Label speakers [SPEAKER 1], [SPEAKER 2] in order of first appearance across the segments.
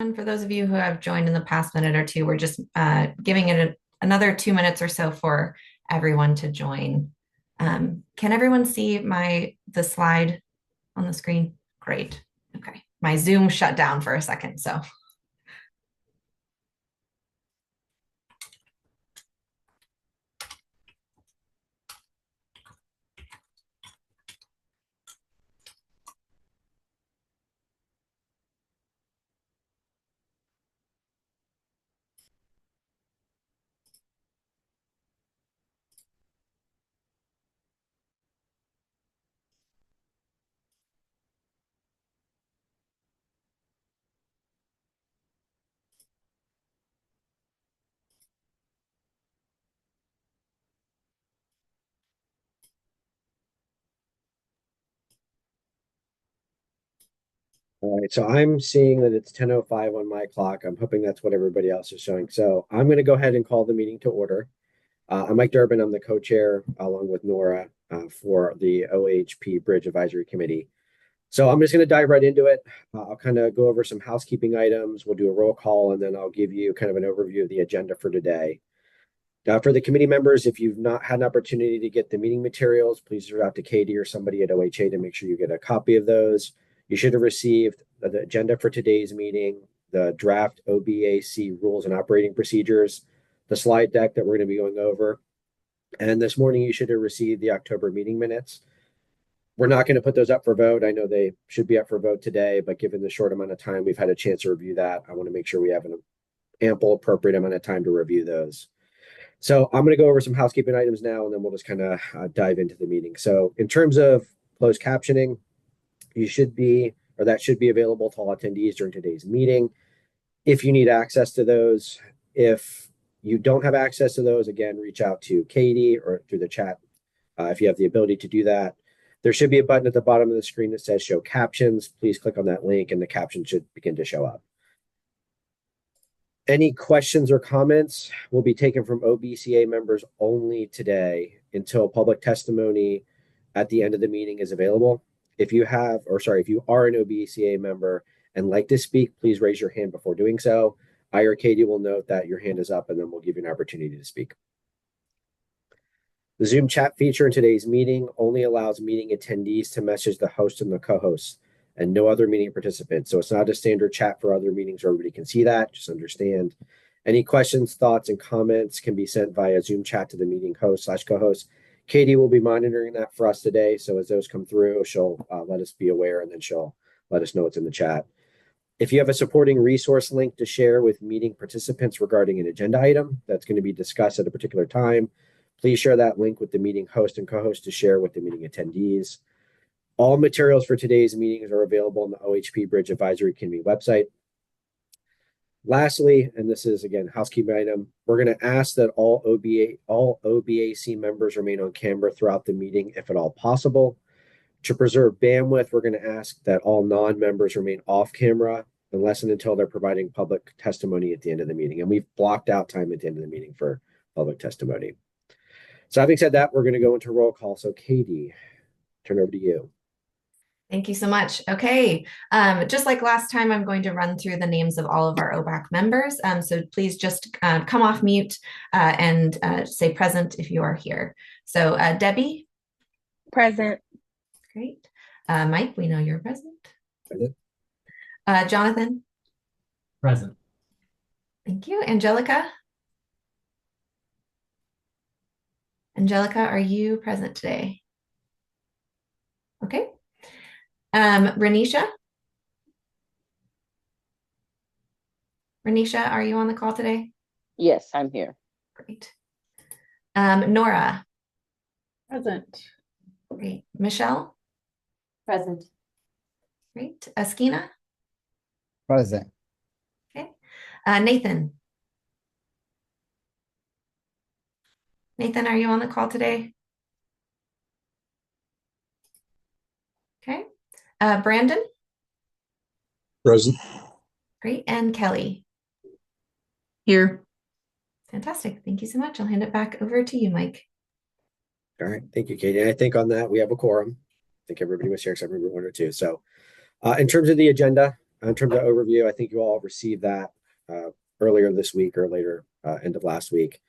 [SPEAKER 1] everyone. For those of you who have joined in the past minute or two, we're just giving it another 2 minutes or so for everyone to join. Can everyone see the slide on the screen? Great. Okay. My Zoom shut down for a second, so.
[SPEAKER 2] All right, so I'm seeing that it's 10:05 on my clock. I'm hoping that's what everybody else is showing. So I'm going to go ahead and call the meeting to order. I'm Mike Durbin. I'm the co-chair along with Nora for the OHP Bridge Advisory Committee. So I'm just going to dive right into it. I'll kind of go over some housekeeping items. We'll do a roll call, and then I'll give you kind of an overview of the agenda for today. For the committee members, if you've not had an opportunity to get the meeting materials, please reach out to Katie or somebody at OHA to make sure you get a copy of those. You should have received the agenda for today's meeting, the draft OBAC rules and operating procedures, the slide deck that we're going to be going over. And this morning, you should have received the October meeting minutes. We're not going to put those up for vote. I know they should be up for vote today, but given the short amount of time we've had a chance to review that, I want to make sure we have an ample, appropriate amount of time to review those. So I'm going to go over some housekeeping items now, and then we'll just kind of dive into the meeting. So in terms of closed captioning, that should be available to all attendees during today's meeting. If you need access to those, if you don't have access to those, again, reach out to Katie or through the chat if you have the ability to do that. There should be a button at the bottom of the screen that says show captions. Please click on that link and the caption should begin to show up. Any questions or comments will be taken from OBCA members only today until public testimony at the end of the meeting is available. If you are an OBCA member and like to speak, please raise your hand before doing so. I or Katie will note that your hand is up, and then we'll give you an opportunity to speak. The Zoom chat feature in today's meeting only allows meeting attendees to message the host and the co-hosts and no other meeting participants. So it's not a standard chat for other meetings where everybody can see that. Just understand. Any questions, thoughts, and comments can be sent via Zoom chat to the meeting host/co-host. Katie will be monitoring that for us today. So as those come through, she'll let us be aware, and then she'll let us know what's in the chat. If you have a supporting resource link to share with meeting participants regarding an agenda item that's going to be discussed at a particular time, please share that link with the meeting host and co-host to share with the meeting attendees. All materials for today's meetings are available on the OHP Bridge Advisory Committee website. Lastly, and this is again housekeeping item, we're going to ask that all OBAC members remain on camera throughout the meeting if at all possible. To preserve bandwidth, we're going to ask that all non-members remain off camera unless and until they're providing public testimony at the end of the meeting. And we've blocked out time at the end of the meeting for public testimony. So having said that, we're going to go into roll call. So Katie, turn over to you.
[SPEAKER 1] Thank you so much. Okay, just like last time, I'm going to run through the names of all of our OBAC members. So please just come off mute and say present if you are here. So Debbie?
[SPEAKER 3] Present.
[SPEAKER 1] Great. Mike, we know you're present.
[SPEAKER 2] Present.
[SPEAKER 1] Jonathan?
[SPEAKER 4] Present.
[SPEAKER 1] Thank you. Angelica? Angelica, are you present today? Okay. Renisha? Renisha, are you on the call today?
[SPEAKER 3] Yes, I'm here.
[SPEAKER 1] Great. Nora?
[SPEAKER 5] Present.
[SPEAKER 1] Great. Michelle?
[SPEAKER 5] Present.
[SPEAKER 1] Great. Askina?
[SPEAKER 4] Present.
[SPEAKER 1] Okay. Nathan? Nathan, are you on the call today? Okay. Brandon?
[SPEAKER 6] Present.
[SPEAKER 1] Great. And Kelly?
[SPEAKER 5] Here.
[SPEAKER 1] Fantastic. Thank you so much. I'll hand it back over to you, Mike.
[SPEAKER 2] All right. Thank you, Katie. And I think on that, we have a quorum. I think everybody was here except for one or two. So in terms of the agenda, in terms of overview, I think you all received that earlier this week or later end of last week.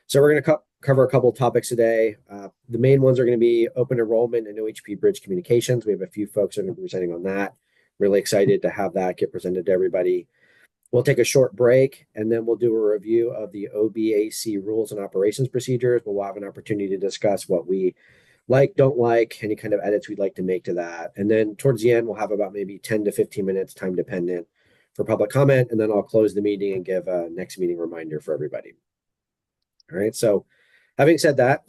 [SPEAKER 2] So we're going to cover a couple of topics today. The main ones are going to be open enrollment and OHP Bridge communications. We have a few folks that are going to be presenting on that. Really excited to have that get presented to everybody. We'll take a short break, and then we'll do a review of the OBAC rules and operations procedures. We'll have an opportunity to discuss what we like, don't like, any kind of edits we'd like to make to that. And then towards the end, we'll have about maybe 10 to 15 minutes, time dependent, for public comment. And then I'll close the meeting and give a next meeting reminder for everybody. All right. So having said that,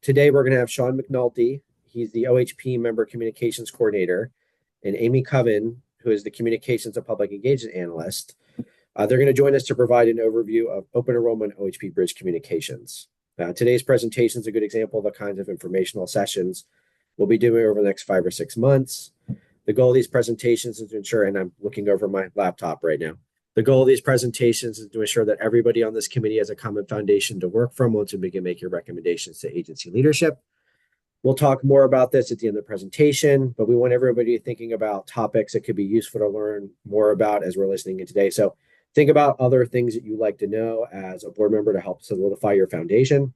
[SPEAKER 2] today we're going to have Sean McNulty. He's the OHP member communications coordinator, and Amy Coven, who is the communications and public engagement analyst. They're going to join us to provide an overview of open enrollment OHP Bridge communications. Today's presentation is a good example of the kinds of informational sessions we'll be doing over the next 5 or 6 months. The goal of these presentations is to ensure, and I'm looking over my laptop right now, the goal of these presentations is to ensure that everybody on this committee has a common foundation to work from once we begin making recommendations to agency leadership. We'll talk more about this at the end of the presentation, but we want everybody thinking about topics that could be useful to learn more about as we're listening in today. So think about other things that you like to know as a board member to help solidify your foundation.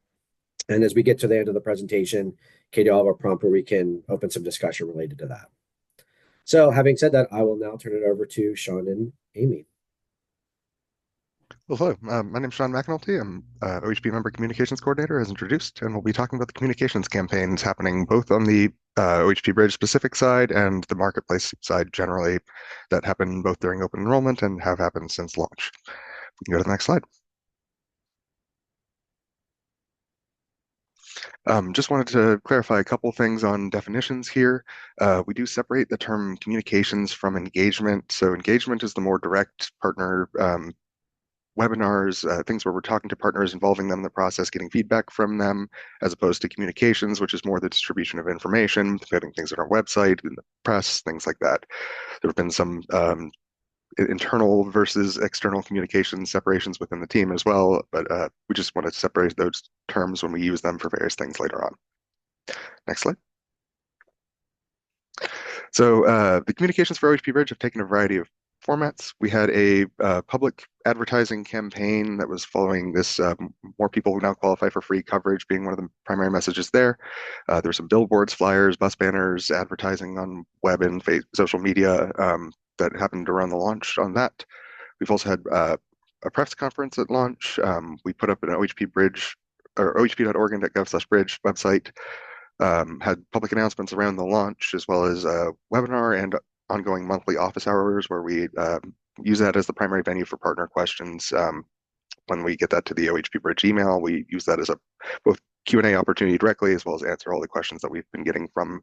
[SPEAKER 2] And as we get to the end of the presentation, Katie, I'll have a prompt where we can open some discussion related to that. So having said that, I will now turn it over to Sean and Amy.
[SPEAKER 7] Well, hello. My name is Sean McNulty. I'm OHP member communications coordinator, as introduced, and we'll be talking about the communications campaigns happening both on the OHP Bridge specific side and the marketplace side generally that happen both during open enrollment and have happened since launch. We can go to the next slide. Just wanted to clarify a couple things on definitions here. We do separate the term communications from engagement. So engagement is the more direct partner webinars, things where we're talking to partners, involving them in the process, getting feedback from them, as opposed to communications, which is more the distribution of information, getting things on our website, in the press, things like that. There have been some internal versus external communication separations within the team as well, but we just want to separate those terms when we use them for various things later on. Next slide. So the communications for OHP Bridge have taken a variety of formats. We had a public advertising campaign that was following this more people who now qualify for free coverage being one of the primary messages there. There were some billboards, flyers, bus banners, advertising on web and social media that happened around the launch on that. We've also had a press conference at launch. We put up an OHP Bridge or ohp.oregon.gov/bridge website, had public announcements around the launch, as well as a webinar and ongoing monthly office hours where we use that as the primary venue for partner questions. When we get that to the OHP Bridge email, we use that as a both Q&A opportunity directly, as well as answer all the questions that we've been getting from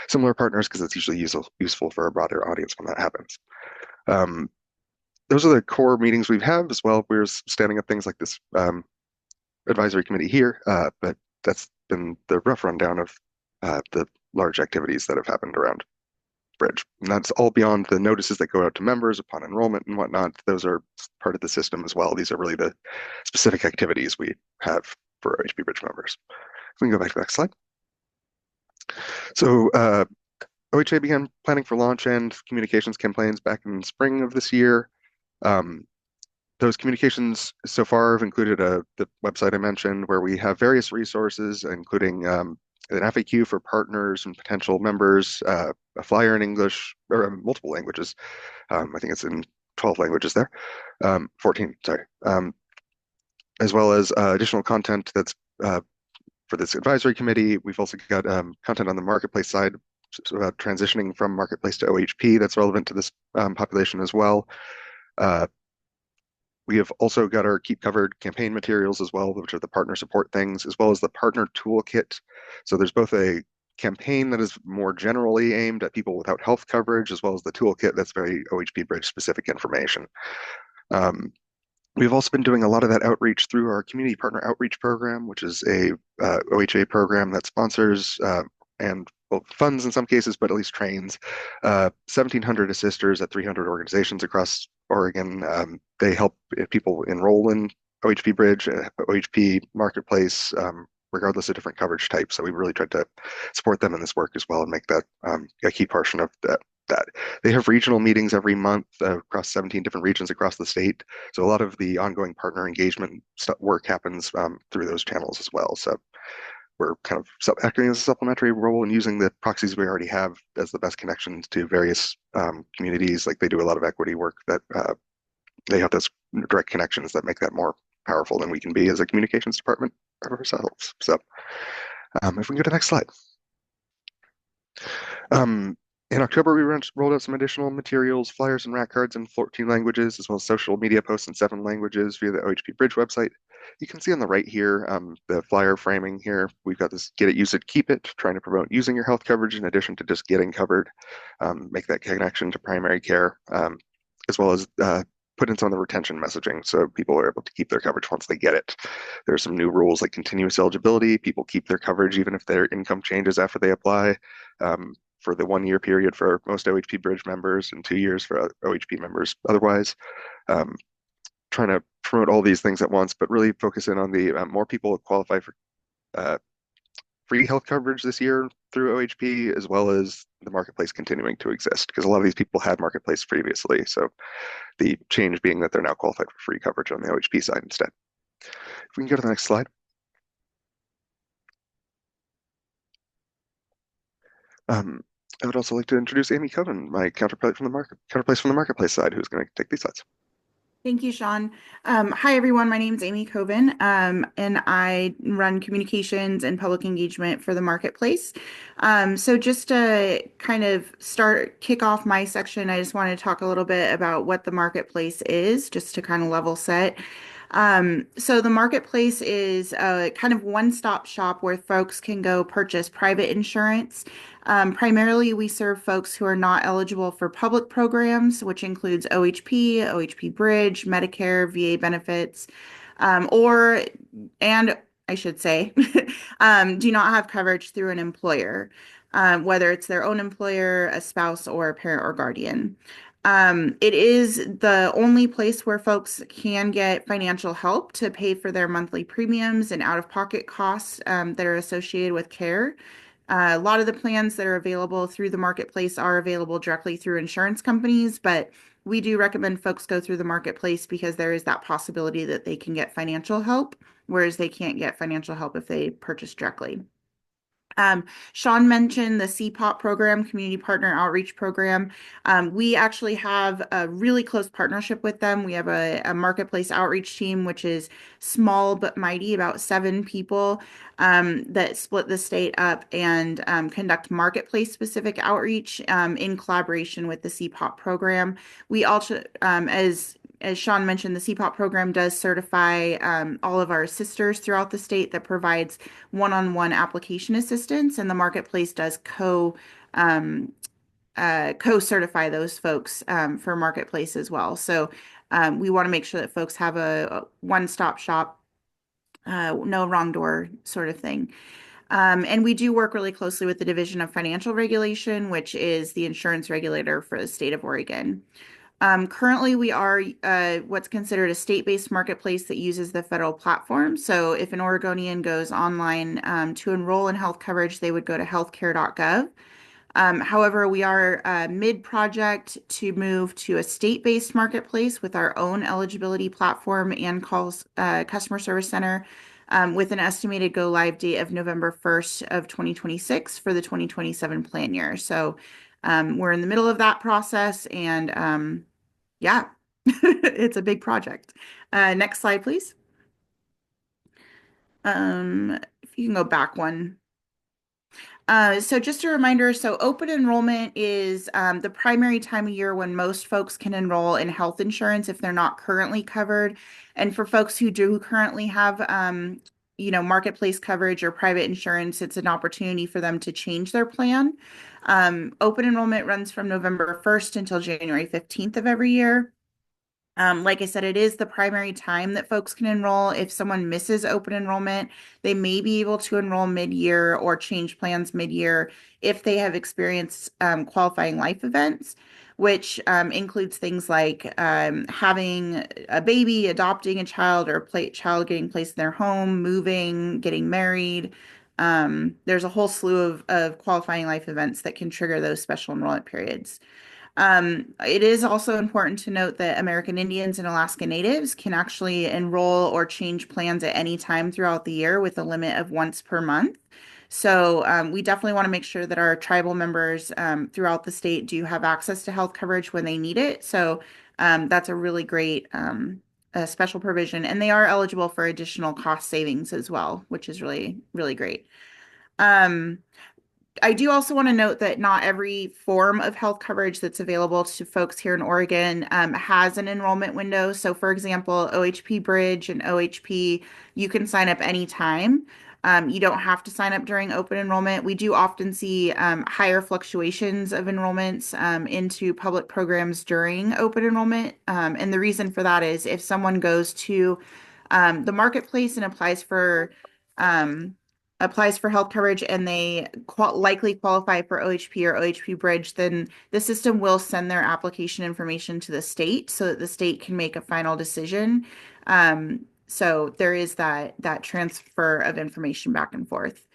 [SPEAKER 7] similar partners, because it's usually useful for a broader audience when that happens. Those are the core meetings we have as well. We're standing up things like this advisory committee here, but that's been the rough rundown of the large activities that have happened around Bridge. And that's all beyond the notices that go out to members upon enrollment and whatnot. Those are part of the system as well. These are really the specific activities we have for OHP Bridge members. We can go back to the next slide. So OHA began planning for launch and communications campaigns back in spring of this year. Those communications so far have included the website I mentioned, where we have various resources, including an FAQ for partners and potential members, a flyer in English, or multiple languages. I think it's in 12 languages there, 14, sorry. As well as additional content that's for this advisory committee. We've also got content on the marketplace side, about transitioning from marketplace to OHP that's relevant to this population as well. We have also got our Keep Covered campaign materials as well, which are the partner support things, as well as the partner toolkit. So there's both a campaign that is more generally aimed at people without health coverage, as well as the toolkit that's very OHP Bridge specific information. We've also been doing a lot of that outreach through our community partner outreach program, which is a OHA program that sponsors and funds in some cases, but at least trains 1,700 assisters at 300 organizations across Oregon. They help people enroll in OHP Bridge, OHP Marketplace, regardless of different coverage types. So we really tried to support them in this work as well and make that a key portion of that. They have regional meetings every month across 17 different regions across the state. So a lot of the ongoing partner engagement work happens through those channels as well. So we're kind of acting as a supplementary role and using the proxies we already have as the best connections to various communities. Like they do a lot of equity work that they have those direct connections that make that more powerful than we can be as a communications department ourselves. So if we can go to the next slide. In October, we rolled out some additional materials, flyers and rack cards in 14 languages, as well as social media posts in 7 languages via the OHP Bridge website. You can see on the right here, the flyer framing here. We've got this get it, use it, keep it, trying to promote using your health coverage in addition to just getting covered, make that connection to primary care, as well as put in some of the retention messaging so people are able to keep their coverage once they get it. There's some new rules like continuous eligibility. People keep their coverage even if their income changes after they apply. For the 1-year period for most OHP Bridge members and 2 years for OHP members otherwise. Trying to promote all these things at once, but really focus in on the more people qualify for free health coverage this year through OHP, as well as the marketplace continuing to exist, because a lot of these people had marketplace previously. So the change being that they're now qualified for free coverage on the OHP side instead. If we can go to the next slide. I would also like to introduce Amy Coven, my counterpart from the marketplace side, who's going to take these slides.
[SPEAKER 8] Thank you, Sean. Hi, everyone. My name is Amy Coven, and I run communications and public engagement for the marketplace. So just to kind of kick off my section, I just want to talk a little bit about what the marketplace is, just to kind of level set. So the marketplace is a kind of one-stop shop where folks can go purchase private insurance. Primarily, we serve folks who are not eligible for public programs, which includes OHP, OHP Bridge, Medicare, VA benefits, and I should say, do not have coverage through an employer, whether it's their own employer, a spouse, or a parent or guardian. It is the only place where folks can get financial help to pay for their monthly premiums and out-of-pocket costs that are associated with care. A lot of the plans that are available through the marketplace are available directly through insurance companies, but we do recommend folks go through the marketplace because there is that possibility that they can get financial help, whereas they can't get financial help if they purchase directly. Sean mentioned the CPOP program, Community Partner Outreach Program. We actually have a really close partnership with them. We have a marketplace outreach team, which is small but mighty, about 7 people that split the state up and conduct marketplace specific outreach in collaboration with the CPOP program. We also, as Sean mentioned, the CPOP program does certify all of our sisters throughout the state that provides one-on-one application assistance, and the marketplace does co-certify those folks for marketplace as well. So we want to make sure that folks have a one-stop shop, no wrong door sort of thing. And we do work really closely with the Division of Financial Regulation, which is the insurance regulator for the state of Oregon. Currently, we are what's considered a state-based marketplace that uses the federal platform. So if an Oregonian goes online to enroll in health coverage, they would go to healthcare.gov. However, we are mid-project to move to a state-based marketplace with our own eligibility platform and customer service center with an estimated go-live date of November 1st of 2026 for the 2027 plan year. So we're in the middle of that process, and yeah, it's a big project. Next slide, please. If you can go back one. So just a reminder, so open enrollment is the primary time of year when most folks can enroll in health insurance if they're not currently covered. And for folks who do currently have marketplace coverage or private insurance, it's an opportunity for them to change their plan. Open enrollment runs from November 1st until January 15th of every year. Like I said, it is the primary time that folks can enroll. If someone misses open enrollment, they may be able to enroll mid-year or change plans mid-year if they have experienced qualifying life events, which includes things like having a baby, adopting a child, or child getting placed in their home, moving, getting married, There's a whole slew of qualifying life events that can trigger those special enrollment periods. It is also important to note that American Indians and Alaska Natives can actually enroll or change plans at any time throughout the year with a limit of once per month. So we definitely want to make sure that our tribal members throughout the state do have access to health coverage when they need it. So that's a really great special provision. And they are eligible for additional cost savings as well, which is really, really great. Um, I do also want to note that not every form of health coverage that's available to folks here in Oregon has an enrollment window. So, for example, OHP Bridge and OHP, you can sign up anytime. You don't have to sign up during open enrollment. We do often see higher fluctuations of enrollments into public programs during open enrollment. And the reason for that is if someone goes to the marketplace and um, applies for health coverage and they likely qualify for OHP or OHP Bridge, then the system will send their application information to the state so that the state can make a final decision. So there is that transfer of information back and forth.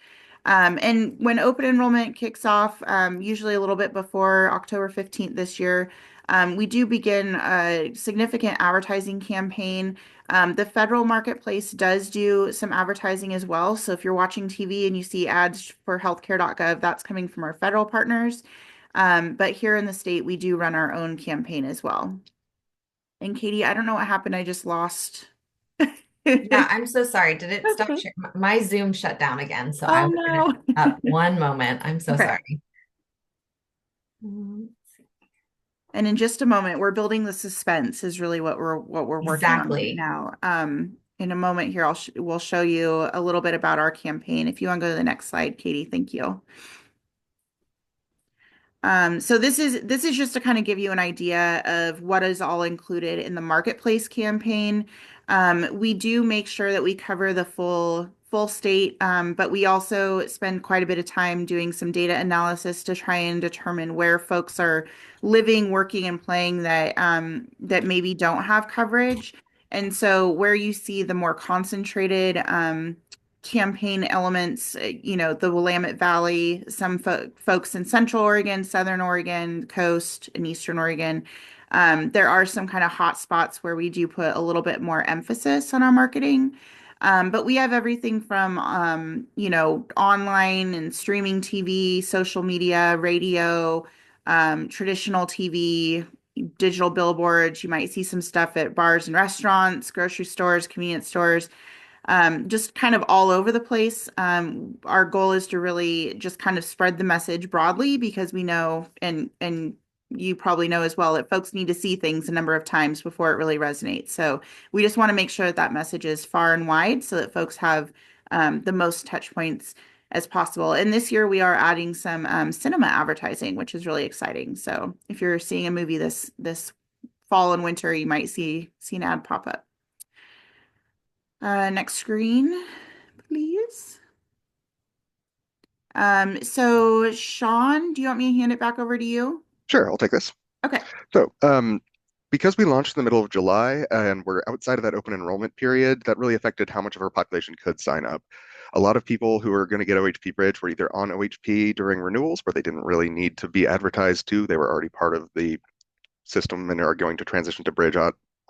[SPEAKER 8] And when open enrollment kicks off, usually a little bit before October 15th this year, we do begin a significant advertising campaign. The federal marketplace does do some advertising as well. So if you're watching TV and you see ads for healthcare.gov, that's coming from our federal partners. But here in the state, we do run our own campaign as well. And Katie, I don't know what happened. I just lost.
[SPEAKER 1] Yeah, I'm so sorry. Did it stop? My Zoom shut down again, so I
[SPEAKER 8] Oh
[SPEAKER 1] will finish
[SPEAKER 8] no.
[SPEAKER 1] up one moment. I'm so
[SPEAKER 8] Okay.
[SPEAKER 1] sorry.
[SPEAKER 8] And in just a moment, we're building the suspense is really what we're working on right
[SPEAKER 1] Exactly.
[SPEAKER 8] now. In a moment here, we'll show you a little bit about our campaign. If you want to go to the next slide, Katie, thank you. So this is just to kind of give you an idea of what is all included in the marketplace campaign. We do make sure that we cover the full state, but we also spend quite a bit of time doing some data analysis to try and determine where folks are living, working, and playing that maybe don't have coverage. And so where you see the more concentrated campaign elements, the Willamette Valley, some folks in Central Oregon, Southern Oregon, Coast, and Eastern Oregon. There are some kind of hot spots where we do put a little bit more emphasis on our marketing. But we have everything from, online and streaming TV, social media, radio, traditional TV, digital billboards. You might see some stuff at bars and restaurants, grocery stores, convenience stores, just kind of all over the place. Our goal is to really just kind of spread the message broadly because we know, and you probably know as well, that folks need to see things a number of times before it really resonates. So we just want to make sure that that message is far and wide so that folks have the most touch points as possible. And this year we are adding some cinema advertising, which is really exciting. So if you're seeing a movie this fall and winter, you might see an ad pop up. Next screen, please. So Sean, do you want me to hand it back over to you?
[SPEAKER 7] Sure, I'll take this.
[SPEAKER 8] Okay.
[SPEAKER 7] So, because we launched in the middle of July and we're outside of that open enrollment period, that really affected how much of our population could sign up. A lot of people who are going to get OHP Bridge were either on OHP during renewals where they didn't really need to be advertised to. They were already part of the system and are going to transition to Bridge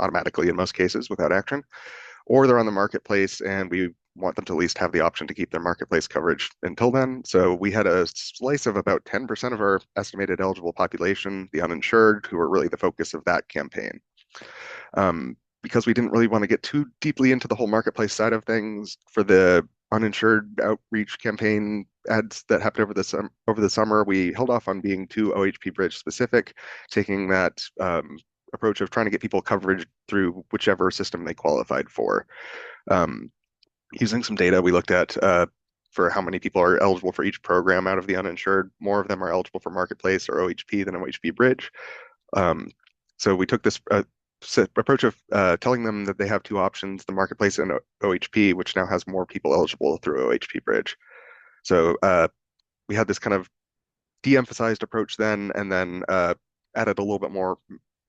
[SPEAKER 7] automatically in most cases without action. Or they're on the marketplace and we want them to at least have the option to keep their marketplace coverage until then. So we had a slice of about 10% of our estimated eligible population, the uninsured, who are really the focus of that campaign. Because we didn't really want to get too deeply into the whole marketplace side of things for the uninsured outreach campaign ads that happened over the summer, we held off on being too OHP Bridge specific, taking that approach of trying to get people coverage through whichever system they qualified for. Using some data, we looked at for how many people are eligible for each program out of the uninsured. More of them are eligible for Marketplace or OHP than OHP Bridge. So we took this approach of telling them that they have two options, the Marketplace and OHP, which now has more people eligible through OHP Bridge. So we had this kind of de-emphasized approach then, and then added a little bit more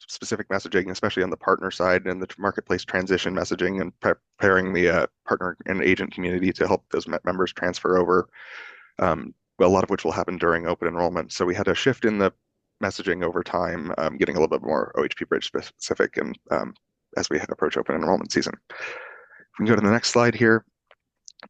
[SPEAKER 7] specific messaging, especially on the partner side and the marketplace transition messaging and preparing the partner and agent community to help those members transfer over, a lot of which will happen during open enrollment. So we had a shift in the messaging over time, getting a little bit more OHP Bridge specific and as we approach open enrollment season. If we can go to the next slide here.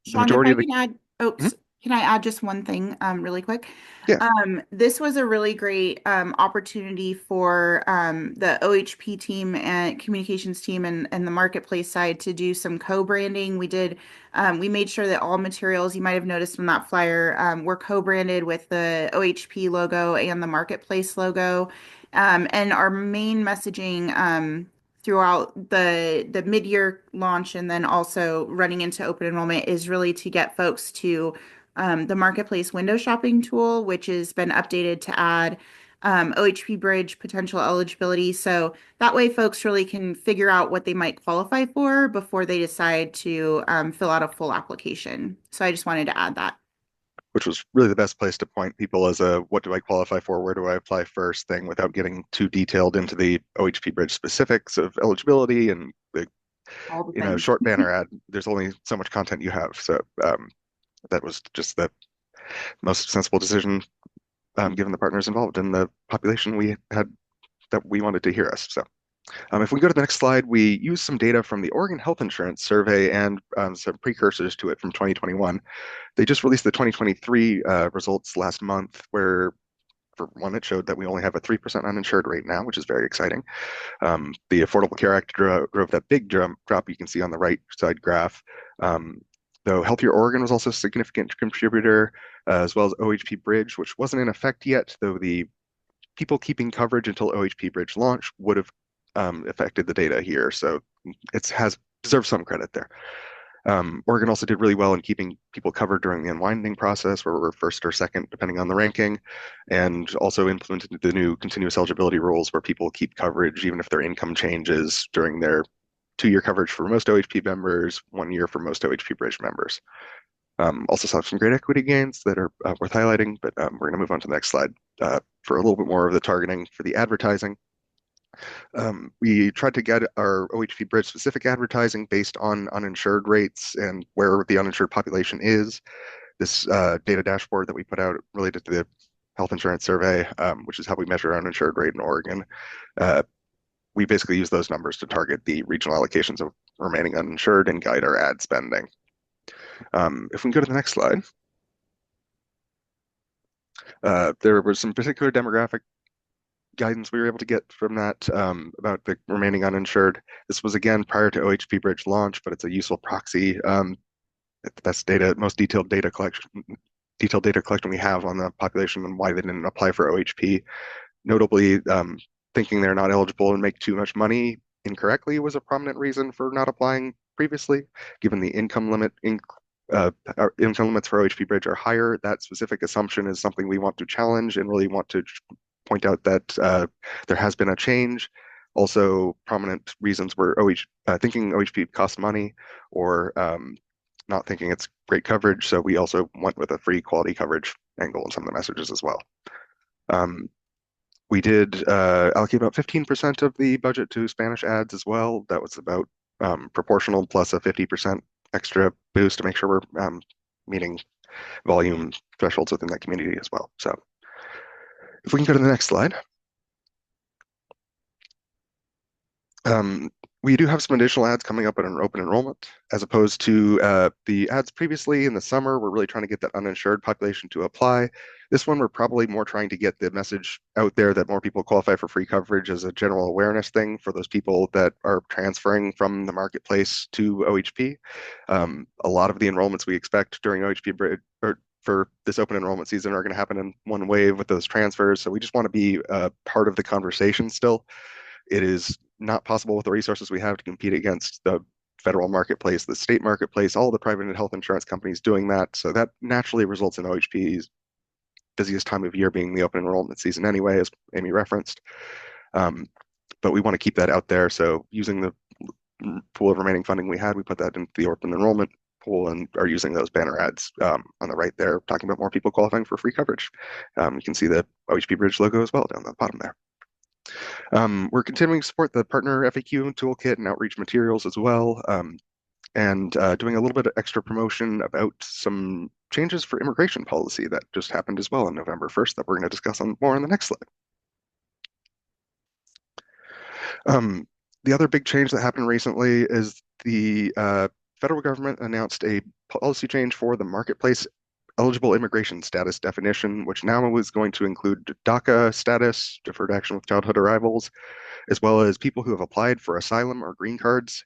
[SPEAKER 7] The
[SPEAKER 8] Sean, if
[SPEAKER 7] majority
[SPEAKER 8] I
[SPEAKER 7] of the
[SPEAKER 8] can add, can I add just one thing, really quick?
[SPEAKER 7] Yeah.
[SPEAKER 8] This was a really great opportunity for the OHP team and communications team and the marketplace side to do some co-branding. We made sure that all materials, you might have noticed from that flyer, were co-branded with the OHP logo and the marketplace logo. And our main messaging throughout the mid-year launch and then also running into open enrollment is really to get folks to the marketplace window shopping tool, which has been updated to add OHP Bridge potential eligibility. So that way folks really can figure out what they might qualify for before they decide to fill out a full application. So I just wanted to add that.
[SPEAKER 7] which was really the best place to point people as a what do I qualify for, where do I apply first thing without getting too detailed into the OHP Bridge specifics of eligibility and the
[SPEAKER 8] All the things.
[SPEAKER 7] short banner ad. There's only so much content you have. So that was just the most sensible decision given the partners involved and the population we had that we wanted to hear us. So if we go to the next slide, we use some data from the Oregon Health Insurance Survey and some precursors to it from 2021. They just released the 2023 results last month, where for one, it showed that we only have a 3% uninsured rate now, which is very exciting. The Affordable Care Act drove that big drop you can see on the right side graph. Though Healthier Oregon was also a significant contributor, as well as OHP Bridge, which wasn't in effect yet, though the people keeping coverage until OHP Bridge launch would have affected the data here. So it has deserves some credit there. Oregon also did really well in keeping people covered during the unwinding process, where we're first or second, depending on the ranking, and also implemented the new continuous eligibility rules where people keep coverage even if their income changes during their 2-year coverage for most OHP members, 1 year for most OHP Bridge members. Also saw some great equity gains that are worth highlighting, but we're going to move on to the next slide for a little bit more of the targeting for the advertising. We tried to get our OHP Bridge specific advertising based on uninsured rates and where the uninsured population is. This data dashboard that we put out related to the health insurance survey, which is how we measure uninsured rate in Oregon. We basically use those numbers to target the regional allocations of remaining uninsured and guide our ad spending. If we can go to the next slide. There was some particular demographic guidance we were able to get from that about the remaining uninsured. This was again prior to OHP Bridge launch, but it's a useful proxy. The best data, most detailed data collection we have on the population and why they didn't apply for OHP. Notably, thinking they're not eligible and make too much money incorrectly was a prominent reason for not applying previously, given the income limit our income limits for OHP Bridge are higher. That specific assumption is something we want to challenge and really want to point out that there has been a change. Also, prominent reasons were thinking OHP costs money or not thinking it's great coverage. So we also went with a free quality coverage angle in some of the messages as well. We did allocate about 15% of the budget to Spanish ads as well. That was about proportional plus a 50% extra boost to make sure we're meeting volume thresholds within that community as well. So if we can go to the next slide. We do have some additional ads coming up in an open enrollment, as opposed to the ads previously in the summer. We're really trying to get that uninsured population to apply. This one, we're probably more trying to get the message out there that more people qualify for free coverage as a general awareness thing for those people that are transferring from the marketplace to OHP. A lot of the enrollments we expect during OHP Bridge or for this open enrollment season are going to happen in one wave with those transfers. So we just want to be part of the conversation still. It is not possible with the resources we have to compete against the federal marketplace, the state marketplace, all the private health insurance companies doing that. So that naturally results in OHP's busiest time of year being the open enrollment season anyway, as Amy referenced. But we want to keep that out there. So using the pool of remaining funding we had, we put that into the open enrollment pool and are using those banner ads on the right there, talking about more people qualifying for free coverage. You can see the OHP Bridge logo as well down the bottom there. We're continuing to support the partner FAQ toolkit and outreach materials as well, and doing a little bit of extra promotion about some changes for immigration policy that just happened as well on November 1st that we're going to discuss more on the next slide. The other big change that happened recently is the federal government announced a policy change for the marketplace eligible immigration status definition, which now is going to include DACA status, deferred action with childhood arrivals, as well as people who have applied for asylum or green cards,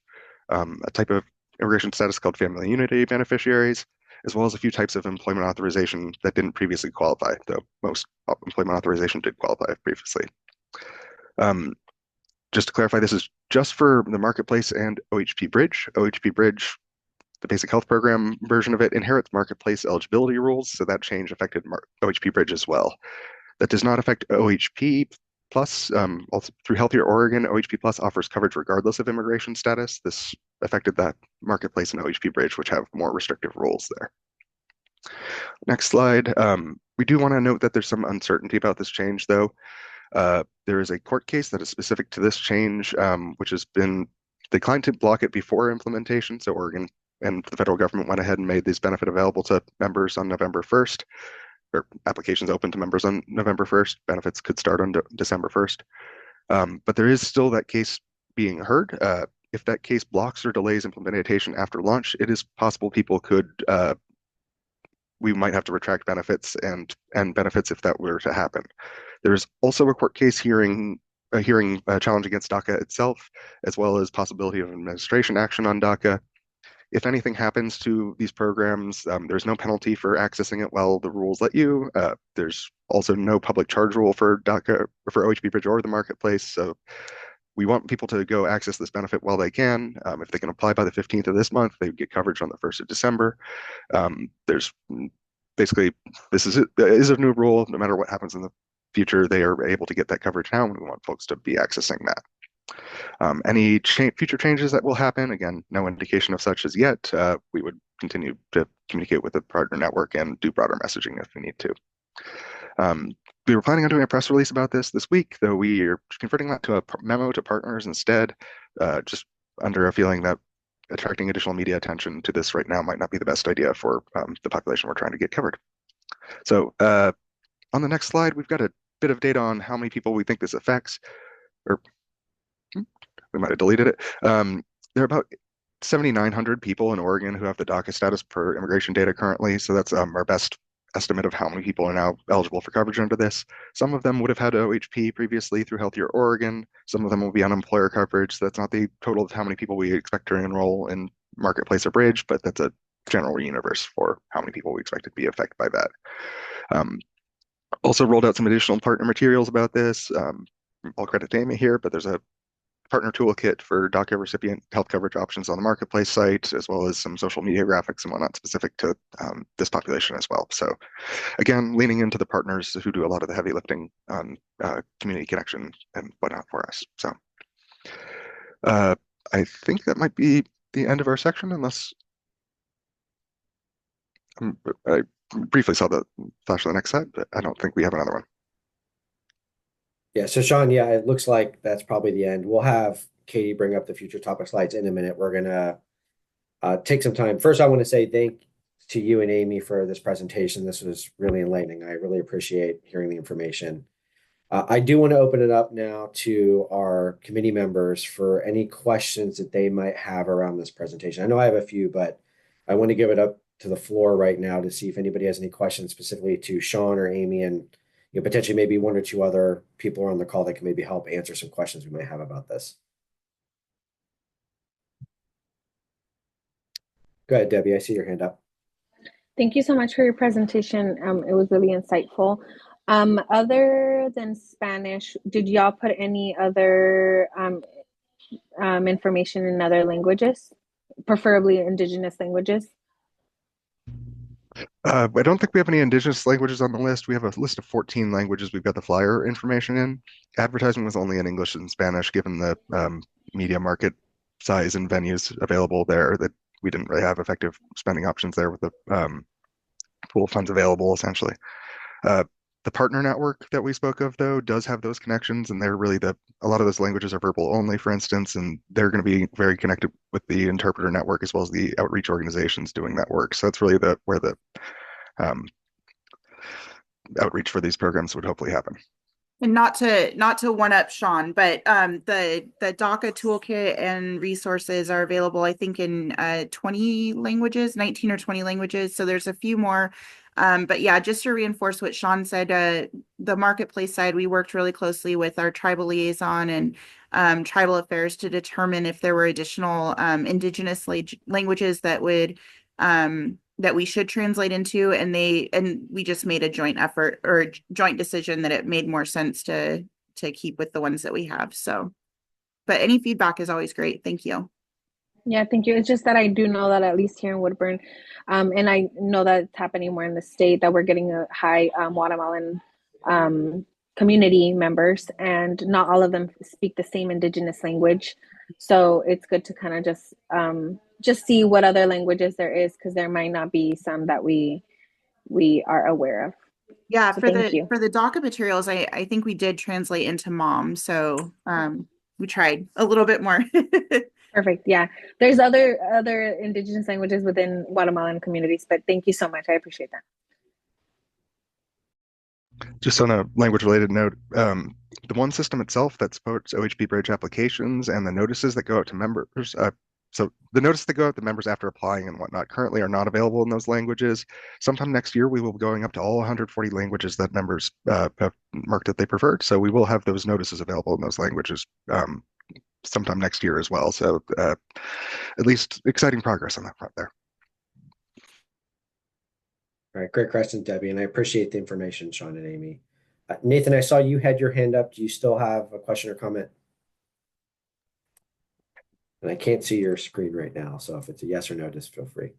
[SPEAKER 7] a type of immigration status called family unity beneficiaries, as well as a few types of employment authorization that didn't previously qualify, though most employment authorization did qualify previously. Just to clarify, this is just for the marketplace and OHP Bridge. OHP Bridge, the basic health program version of it, inherits marketplace eligibility rules, so that change affected OHP Bridge as well. That does not affect OHP Plus. Also through Healthier Oregon, OHP Plus offers coverage regardless of immigration status. This affected that marketplace and OHP Bridge, which have more restrictive rules there. Next slide. We do want to note that there's some uncertainty about this change, though. There is a court case that is specific to this change, which has been declined to block it before implementation. So Oregon and the federal government went ahead and made this benefit available to members on November 1st, or applications open to members on November 1st. Benefits could start on December 1st. But there is still that case being heard. If that case blocks or delays implementation after launch, it is possible people could we might have to retract benefits and benefits if that were to happen. There's also a court case hearing a challenge against DACA itself, as well as possibility of administration action on DACA. If anything happens to these programs, there's no penalty for accessing it while the rules let you. There's also no public charge rule for DACA, for OHP Bridge or the marketplace. So we want people to go access this benefit while they can. If they can apply by the 15th of this month, they would get coverage on the 1st of December. There's basically, this is a new rule. No matter what happens in the future, they are able to get that coverage now, and we want folks to be accessing that. Any future changes that will happen, again, no indication of such as yet. We would continue to communicate with the partner network and do broader messaging if we need to. We were planning on doing a press release about this week, though we are converting that to a memo to partners instead, just under a feeling that attracting additional media attention to this right now might not be the best idea for the population we're trying to get covered. So on the next slide, we've got a bit of data on how many people we think this affects, or we might have deleted it. There are about 7,900 people in Oregon who have the DACA status per immigration data currently, so that's our best estimate of how many people are now eligible for coverage under this. Some of them would have had OHP previously through Healthier Oregon. Some of them will be on employer coverage. So that's not the total of how many people we expect to enroll in Marketplace or Bridge, but that's a general universe for how many people we expect to be affected by that. Also rolled out some additional partner materials about this. I'll credit to Amy here, but there's a partner toolkit for DACA recipient health coverage options on the Marketplace site, as well as some social media graphics and whatnot specific to this population as well. So again, leaning into the partners who do a lot of the heavy lifting on community connection and whatnot for us. So I think that might be the end of our section, unless I briefly saw the flash of the next slide, but I don't think we have another one.
[SPEAKER 2] Yeah, so Sean, yeah, it looks like that's probably the end. We'll have Katie bring up the future topic slides in a minute. We're gonna take some time. First, I want to say thank to you and Amy for this presentation. This was really enlightening. I really appreciate hearing the information. I do want to open it up now to our committee members for any questions that they might have around this presentation. I know I have a few, but I want to give it up to the floor right now to see if anybody has any questions specifically to Sean or Amy, and potentially maybe one or two other people are on the call that can maybe help answer some questions we might have about this. Go ahead, Debbie. I see your hand up.
[SPEAKER 3] Thank you so much for your presentation. It was really insightful. Other than Spanish, did y'all put any other information in other languages, preferably indigenous languages?
[SPEAKER 7] I don't think we have any indigenous languages on the list. We have a list of 14 languages we've got the flyer information in. Advertising was only in English and Spanish, given the media market size and venues available there, that we didn't really have effective spending options there with the pool of funds available, essentially. The partner network that we spoke of, though, does have those connections, and they're really a lot of those languages are verbal only, for instance, and they're going to be very connected with the interpreter network as well as the outreach organizations doing that work. So that's really where the um, outreach for these programs would hopefully happen.
[SPEAKER 8] And not to one up Sean, but the DACA toolkit and resources are available, I think, in 20 languages, 19 or 20 languages. So there's a few more. But yeah, just to reinforce what Sean said, the marketplace side, we worked really closely with our tribal liaison and tribal affairs to determine if there were additional indigenous languages that would that we should translate into, and we just made a joint effort or joint decision that it made more sense to keep with the ones that we have. So, but any feedback is always great. Thank you.
[SPEAKER 3] Yeah, thank you. It's just that I do know that at least here in Woodburn, and I know that it's happening more in the state, that we're getting a high Guatemalan community members, and not all of them speak the same indigenous language. So it's good to kind of just see what other languages there is, because there might not be some that we are aware of.
[SPEAKER 8] Yeah,
[SPEAKER 3] So
[SPEAKER 8] for
[SPEAKER 3] thank you.
[SPEAKER 8] the DACA materials, I think we did translate into Mom. So we tried a little bit more.
[SPEAKER 3] Perfect. Yeah, there's other indigenous languages within Guatemalan communities, but thank you so much. I appreciate that.
[SPEAKER 7] Just on a language related note, the one system itself that supports OHP Bridge applications and the notices that go out to members, so the notices that go out to members after applying and whatnot currently are not available in those languages. Sometime next year, we will be going up to all 140 languages that members have marked that they preferred. So we will have those notices available in those languages sometime next year as well. So at least exciting progress on that front there.
[SPEAKER 2] All right, great question, Debbie, and I appreciate the information, Sean and Amy. Nathan, I saw you had your hand up. Do you still have a question or comment? And I can't see your screen right now, so if it's a yes or no, just feel free.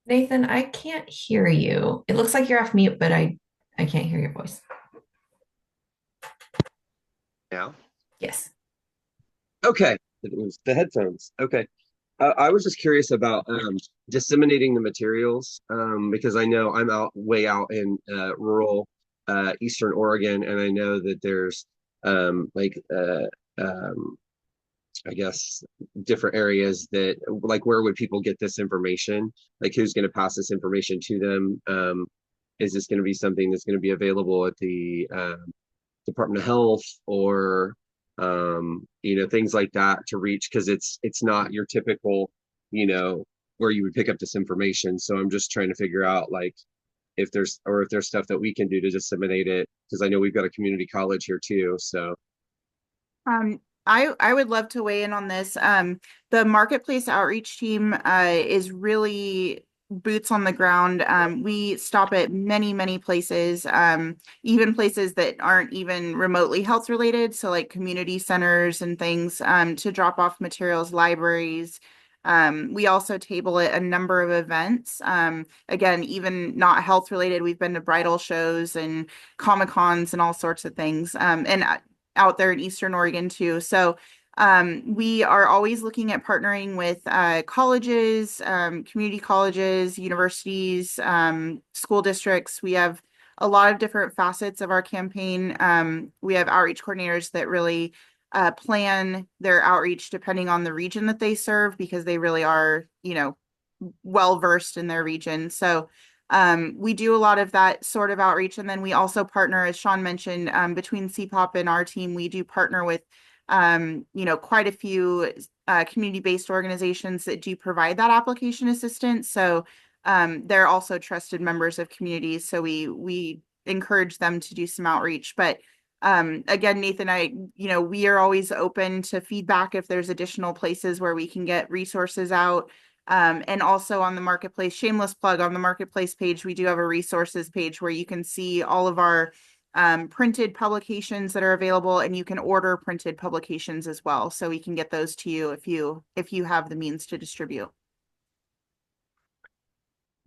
[SPEAKER 1] Nathan, I can't hear you. It looks like you're off mute, but I can't hear your voice.
[SPEAKER 9] Now?
[SPEAKER 1] Yes.
[SPEAKER 9] Okay. It was the headphones. Okay. I was just curious about disseminating the materials because I know I'm way out in rural Eastern Oregon, and I know that there's I guess different areas that, like, where would people get this information? Like, who's going to pass this information to them? Is this going to be something that's going to be available at the Department of Health, or things like that to reach, because it's not your typical, where you would pick up this information. So I'm just trying to figure out, like, if there's stuff that we can do to disseminate it, because I know we've got a community college here too. So
[SPEAKER 8] I would love to weigh in on this. The marketplace outreach team is really boots on the ground. We stop at many places, even places that aren't even remotely health related. So like community centers and things, to drop off materials, libraries. We also table at a number of events. Again, even not health related, we've been to bridal shows and Comic-Cons and all sorts of things. And out there in Eastern Oregon too. So we are always looking at partnering with colleges, community colleges, universities, school districts. We have a lot of different facets of our campaign. We have outreach coordinators that really plan their outreach depending on the region that they serve, because they really are, well versed in their region. So we do a lot of that sort of outreach. And then we also partner, as Sean mentioned, between CPOP and our team, we do partner with, quite a few community-based organizations that do provide that application assistance. So they're also trusted members of communities. So we encourage them to do some outreach. But again, Nathan, we are always open to feedback if there's additional places where we can get resources out. And also on the marketplace, shameless plug, on the marketplace page, we do have a resources page where you can see all of our printed publications that are available, and you can order printed publications as well. So we can get those to you if you have the means to distribute.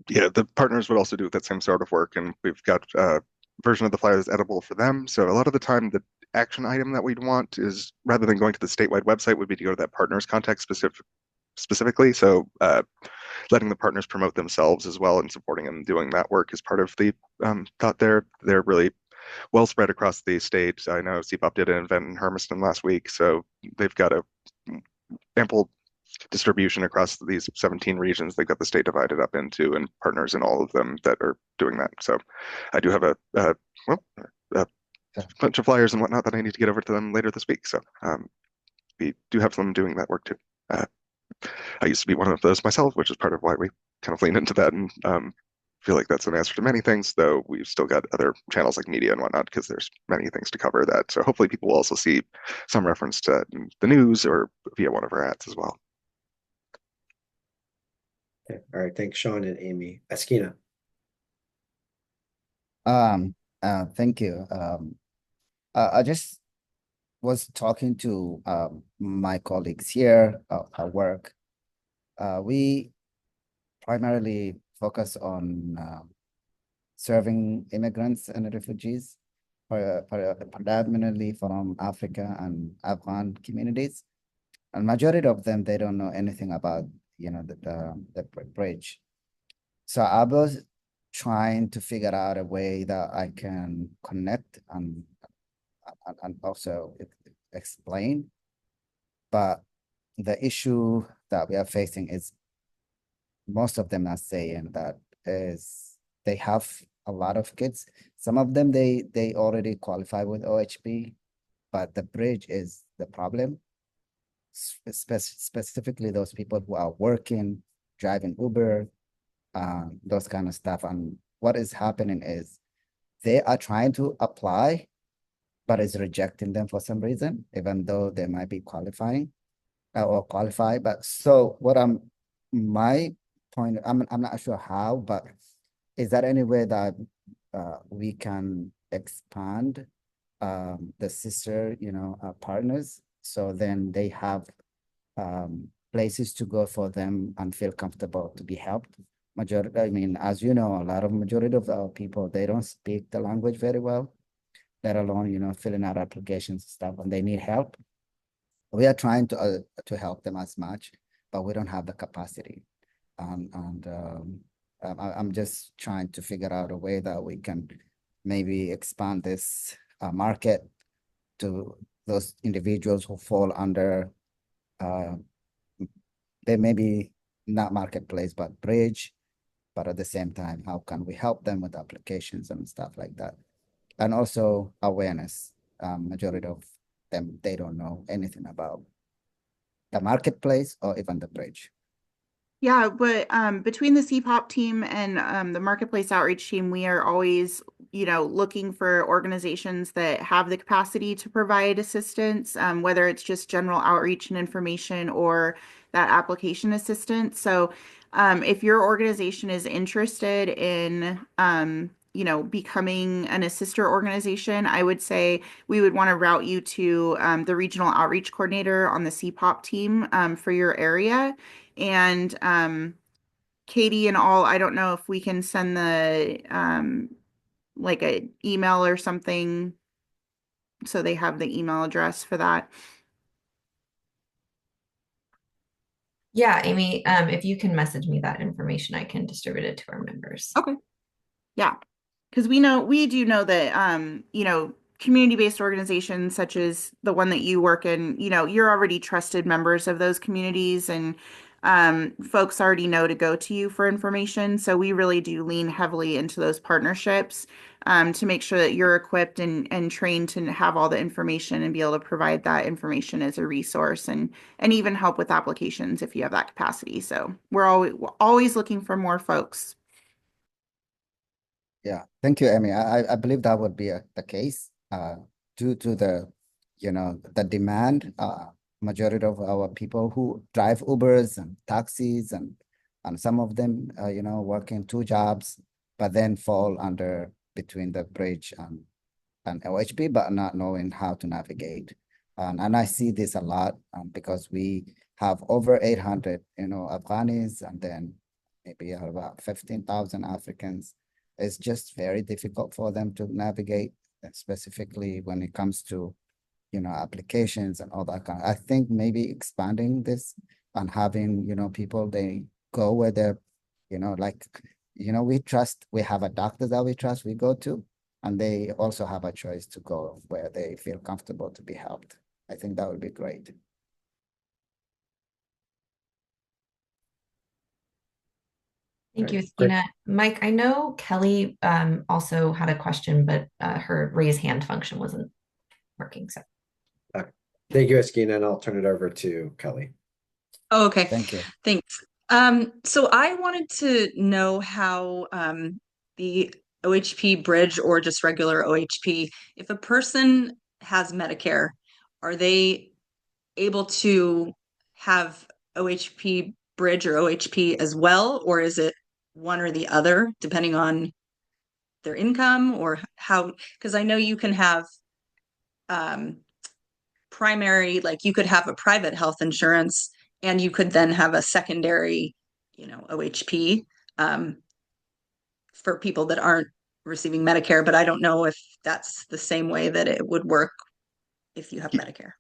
[SPEAKER 7] Yeah, the partners would also do that same sort of work, and we've got a version of the flyer that's edible for them. So a lot of the time, the action item that we'd want is, rather than going to the statewide website, would be to go to that partner's contact specifically. So letting the partners promote themselves as well and supporting them doing that work is part of the thought there. They're really well spread across the state. I know CPOP did an event in Hermiston last week, so they've got a ample distribution across these 17 regions. They've got the state divided up into and partners in all of them that are doing that. So I do have a bunch of flyers and whatnot that I need to get over to them later this week. So we do have them doing that work too. I used to be one of those myself, which is part of why we kind of lean into that and feel like that's an answer to many things, though we've still got other channels like media and whatnot because there's many things to cover that. So hopefully people will also see some reference to the news or via one of our ads as well.
[SPEAKER 2] Okay. All right. Thanks, Sean and Amy. Askina.
[SPEAKER 4] Thank you. I just was talking to my colleagues here at work. We primarily focus on serving immigrants and refugees, predominantly from Africa and Afghan communities. And majority of them, they don't know anything about, the bridge. So I was trying to figure out a way that I can connect and also explain. But the issue that we are facing is most of them are saying that is they have a lot of kids. Some of them, they already qualify with OHP, but the bridge is the problem. Specifically those people who are working, driving Uber, those kind of stuff. And what is happening is they are trying to apply, but it's rejecting them for some reason, even though they might be qualifying or qualify. But so my point, I'm not sure how, but is there any way that we can expand the sister, partners, so then they have places to go for them and feel comfortable to be helped? As you know, a lot of majority of our people, they don't speak the language very well, let alone, filling out applications and stuff, and they need help. We are trying to help them as much, but we don't have the capacity. I'm just trying to figure out a way that we can maybe expand this market to those individuals who fall under, they may be not marketplace, but bridge. But at the same time, how can we help them with applications and stuff like that? And also awareness. Majority of them, they don't know anything about the marketplace or even the bridge.
[SPEAKER 8] Yeah, but between the CPOP team and the marketplace outreach team, we are always, looking for organizations that have the capacity to provide assistance, whether it's just general outreach and information or that application assistance. So if your organization is interested in, becoming an sister organization, I would say we would want to route you to the regional outreach coordinator on the CPOP team for your area. And Katie and all, I don't know if we can send the like an email or something so they have the email address for that.
[SPEAKER 1] Yeah, Amy, if you can message me that information, I can distribute it to our members.
[SPEAKER 8] Okay. Yeah. Because we do know that community-based organizations such as the one that you work in, you're already trusted members of those communities, and folks already know to go to you for information. So we really do lean heavily into those partnerships to make sure that you're equipped and trained to have all the information and be able to provide that information as a resource and even help with applications if you have that capacity. So we're always looking for more folks.
[SPEAKER 4] Yeah, thank you, Amy. I believe that would be the case due to the demand. Majority of our people who drive Ubers and taxis and some of them, working 2 jobs, but then fall under between the bridge and OHP, but not knowing how to navigate. And I see this a lot because we have over 800, Afghanis, and then maybe about 15,000 Africans. It's just very difficult for them to navigate, specifically when it comes to, applications and all that kind of. I think maybe expanding this and having, people, they go where they're, like, we have a doctor that we trust, we go to, and they also have a choice to go where they feel comfortable to be helped. I think that would be great.
[SPEAKER 1] Thank you,
[SPEAKER 2] Great.
[SPEAKER 1] Stina. Mike, I know Kelly also had a question, but her raise hand function wasn't working. So
[SPEAKER 2] Thank you, Eskina, and I'll turn it over to Kelly.
[SPEAKER 10] Oh, okay.
[SPEAKER 4] Thank you.
[SPEAKER 10] Thanks. So I wanted to know how the OHP bridge or just regular OHP, if a person has Medicare, are they able to have OHP bridge or OHP as well, or is it one or the other depending on their income or how? Because I know you can have primary, like you could have a private health insurance and you could then have a secondary, OHP for people that aren't receiving Medicare, but I don't know if that's the same way that it would work if you have Medicare.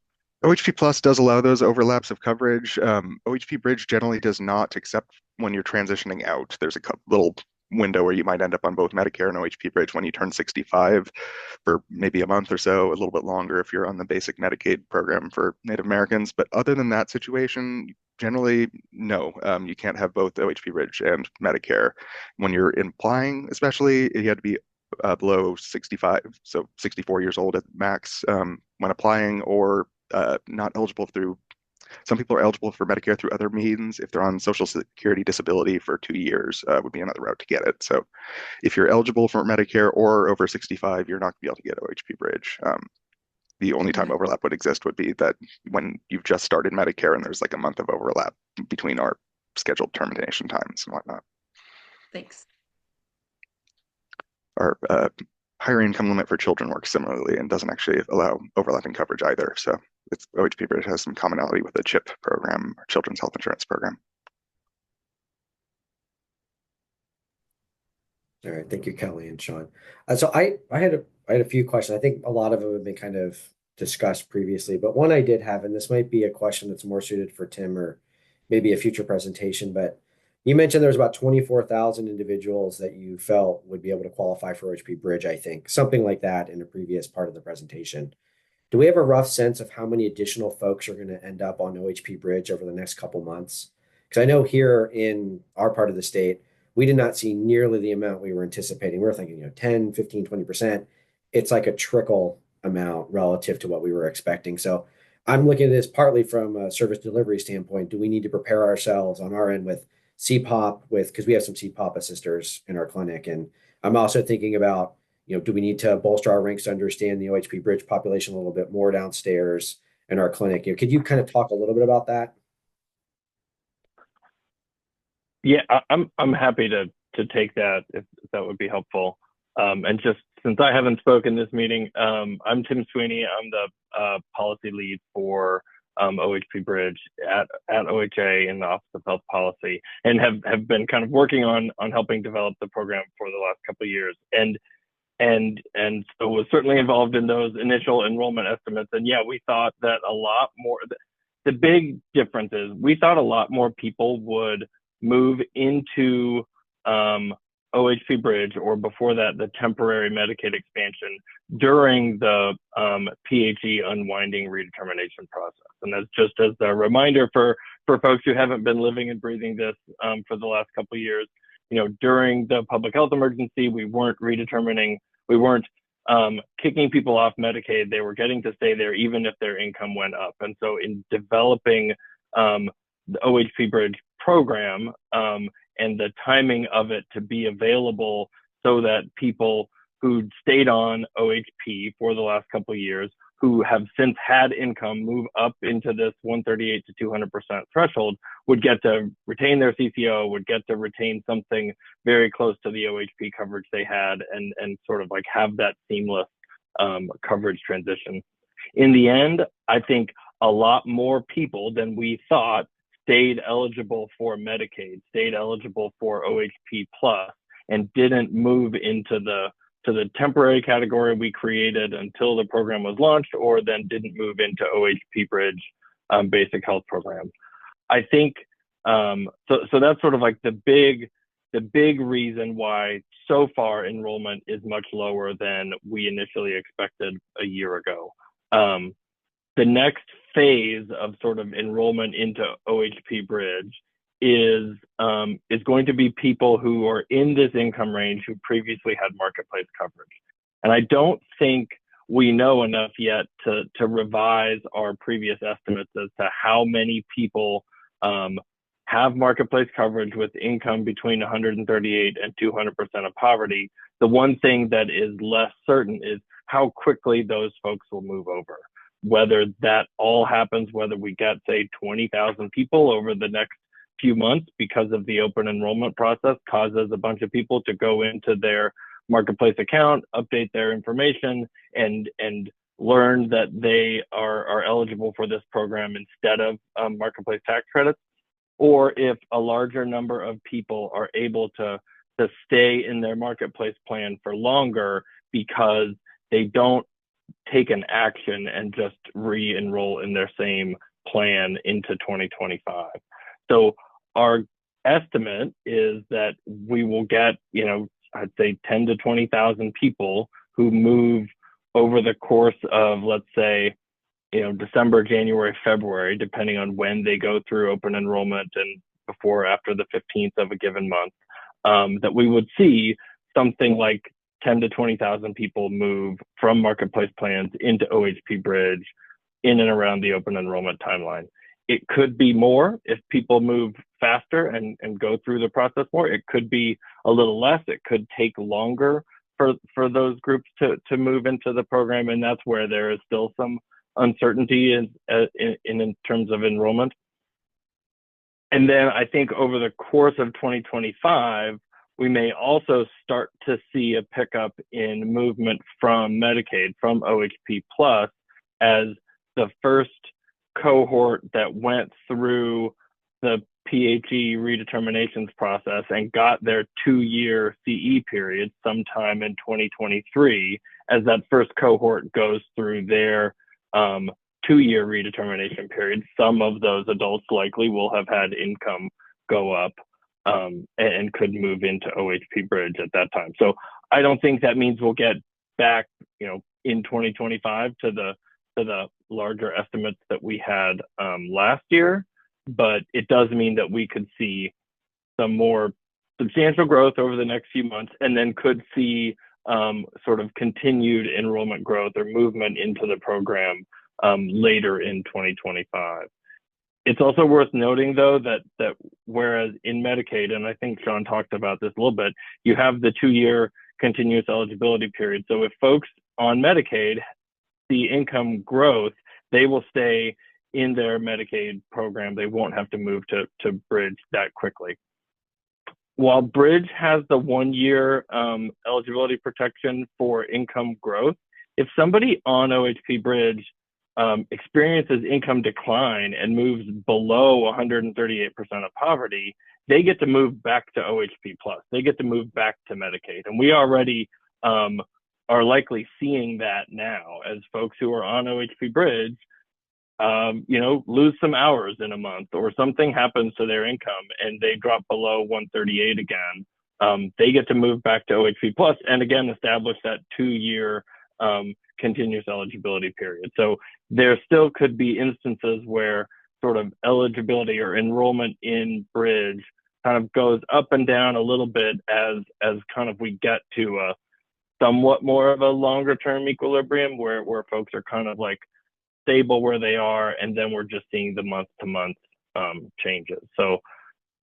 [SPEAKER 7] OHP Plus does allow those overlaps of coverage. OHP Bridge generally does not, except when you're transitioning out. There's a little window where you might end up on both Medicare and OHP Bridge when you turn 65 for maybe a month or so, a little bit longer if you're on the basic Medicaid program for Native Americans. But other than that situation, generally, no, you can't have both OHP Bridge and Medicare. When you're applying, especially, you had to be below 65, so 64 years old at max when applying, or not eligible through. Some people are eligible for Medicare through other means. If they're on Social Security disability for 2 years, would be another route to get it. So if you're eligible for Medicare or over 65, you're not going to be able to get OHP Bridge. The only time overlap would exist would be that when you've just started Medicare and there's like a month of overlap between our scheduled termination times and whatnot.
[SPEAKER 10] Thanks.
[SPEAKER 7] Our higher income limit for children works similarly and doesn't actually allow overlapping coverage either. So OHP Bridge has some commonality with the CHIP program, or Children's Health Insurance Program.
[SPEAKER 2] All right, thank you, Kelly and Sean. So I had a few questions. I think a lot of them have been kind of discussed previously, but one I did have, and this might be a question that's more suited for Tim or maybe a future presentation, but you mentioned there's about 24,000 individuals that you felt would be able to qualify for OHP Bridge, I think, something like that in a previous part of the presentation. Do we have a rough sense of how many additional folks are going to end up on OHP Bridge over the next couple months? Because I know here in our part of the state, we did not see nearly the amount we were anticipating. We were thinking, 10, 15, 20%. It's like a trickle amount relative to what we were expecting. So I'm looking at this partly from a service delivery standpoint. Do we need to prepare ourselves on our end with CPOP because we have some CPOP assisters in our clinic. And I'm also thinking about, do we need to bolster our ranks to understand the OHP Bridge population a little bit more downstairs in our clinic? Could you kind of talk a little bit about that?
[SPEAKER 11] Yeah, I'm happy to take that if that would be helpful. And just since I haven't spoken this meeting, I'm Tim Sweeney. I'm the policy lead for OHP Bridge at OHA in the Office of Health Policy, and have been kind of working on helping develop the program for the last couple of years. And so was certainly involved in those initial enrollment estimates. And yeah, we thought that a lot more, the big difference is we thought a lot more people would move into OHP Bridge, or before that, the temporary Medicaid expansion during the PHE unwinding redetermination process. And that's just as a reminder for folks who haven't been living and breathing this for the last couple of years. During the public health emergency, we weren't redetermining, we weren't kicking people off Medicaid. They were getting to stay there even if their income went up. And so in developing the OHP Bridge program and the timing of it to be available so that people who stayed on OHP for the last couple of years, who have since had income move up into this 138 to 200% threshold, would get to retain their CCO, would get to retain something very close to the OHP coverage they had, and sort of like have that seamless coverage transition. In the end, I think a lot more people than we thought stayed eligible for Medicaid, stayed eligible for OHP Plus, and didn't move into the temporary category we created until the program was launched, or then didn't move into OHP Bridge basic health program. I think so that's sort of like the big reason why so far enrollment is much lower than we initially expected a year ago. The next phase of sort of enrollment into OHP Bridge is going to be people who are in this income range who previously had marketplace coverage. And I don't think we know enough yet to revise our previous estimates as to how many people have marketplace coverage with income between 138 and 200% of poverty. The one thing that is less certain is how quickly those folks will move over. Whether that all happens, whether we get, say, 20,000 people over the next few months because of the open enrollment process causes a bunch of people to go into their marketplace account, update their information, and learn that they are eligible for this program instead of marketplace tax credits, or if a larger number of people are able to stay in their marketplace plan for longer because they don't take an action and just re-enroll in their same plan into 2025. So our estimate is that we will get, I'd say 10 to 20,000 people who move over the course of, let's say, December, January, February, depending on when they go through open enrollment and before or after the 15th of a given month, that we would see something like 10 to 20,000 people move from marketplace plans into OHP Bridge in and around the open enrollment timeline. It could be more if people move faster and go through the process more. It could be a little less. It could take longer for those groups to move into the program, and that's where there is still some uncertainty in terms of enrollment. And then I think over the course of 2025, we may also start to see a pickup in movement from Medicaid, from OHP Plus, as the first cohort that went through the PHE redeterminations process and got their 2-year CE period sometime in 2023, as that first cohort goes through their 2-year redetermination period, some of those adults likely will have had income go up and could move into OHP Bridge at that time. So I don't think that means we'll get back, in 2025 to the larger estimates that we had last year, but it does mean that we could see some more substantial growth over the next few months, and then could see sort of continued enrollment growth or movement into the program later in 2025. It's also worth noting, though, that whereas in Medicaid, and I think Sean talked about this a little bit, you have the 2-year continuous eligibility period. So if folks on Medicaid see income growth, they will stay in their Medicaid program. They won't have to move to Bridge that quickly. While Bridge has the 1-year eligibility protection for income growth, if somebody on OHP Bridge experiences income decline and moves below 138% of poverty, they get to move back to OHP Plus. They get to move back to Medicaid. And we already are likely seeing that now, as folks who are on OHP Bridge lose some hours in a month, or something happens to their income and they drop below 138 again. They get to move back to OHP Plus and again establish that 2-year continuous eligibility period. So there still could be instances where sort of eligibility or enrollment in Bridge kind of goes up and down a little bit as kind of we get to a somewhat more of a longer term equilibrium where folks are kind of like stable where they are, and then we're just seeing the month to month changes. So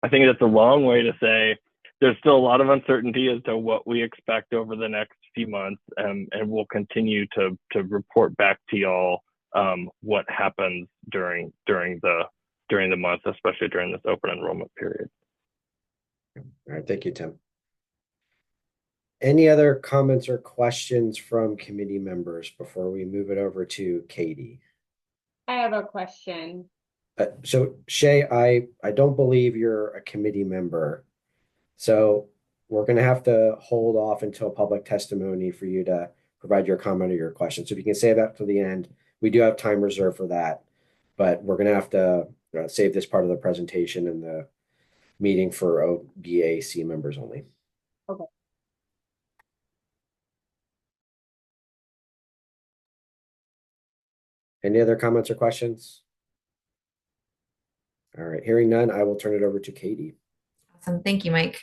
[SPEAKER 11] I think that's a long way to say there's still a lot of uncertainty as to what we expect over the next few months, and we'll continue to report back to y'all what happens during the month, especially during this open enrollment period.
[SPEAKER 2] All right, thank you, Tim. Any other comments or questions from committee members before we move it over to Katie?
[SPEAKER 5] I have a question.
[SPEAKER 2] So Shay, I don't believe you're a committee member. So we're going to have to hold off until public testimony for you to provide your comment or your question. So if you can save that to the end, we do have time reserved for that, but we're going to have to save this part of the presentation and the meeting for OBAC members only.
[SPEAKER 5] Okay.
[SPEAKER 2] Any other comments or questions? All right, hearing none, I will turn it over to Katie.
[SPEAKER 1] Awesome. Thank you, Mike.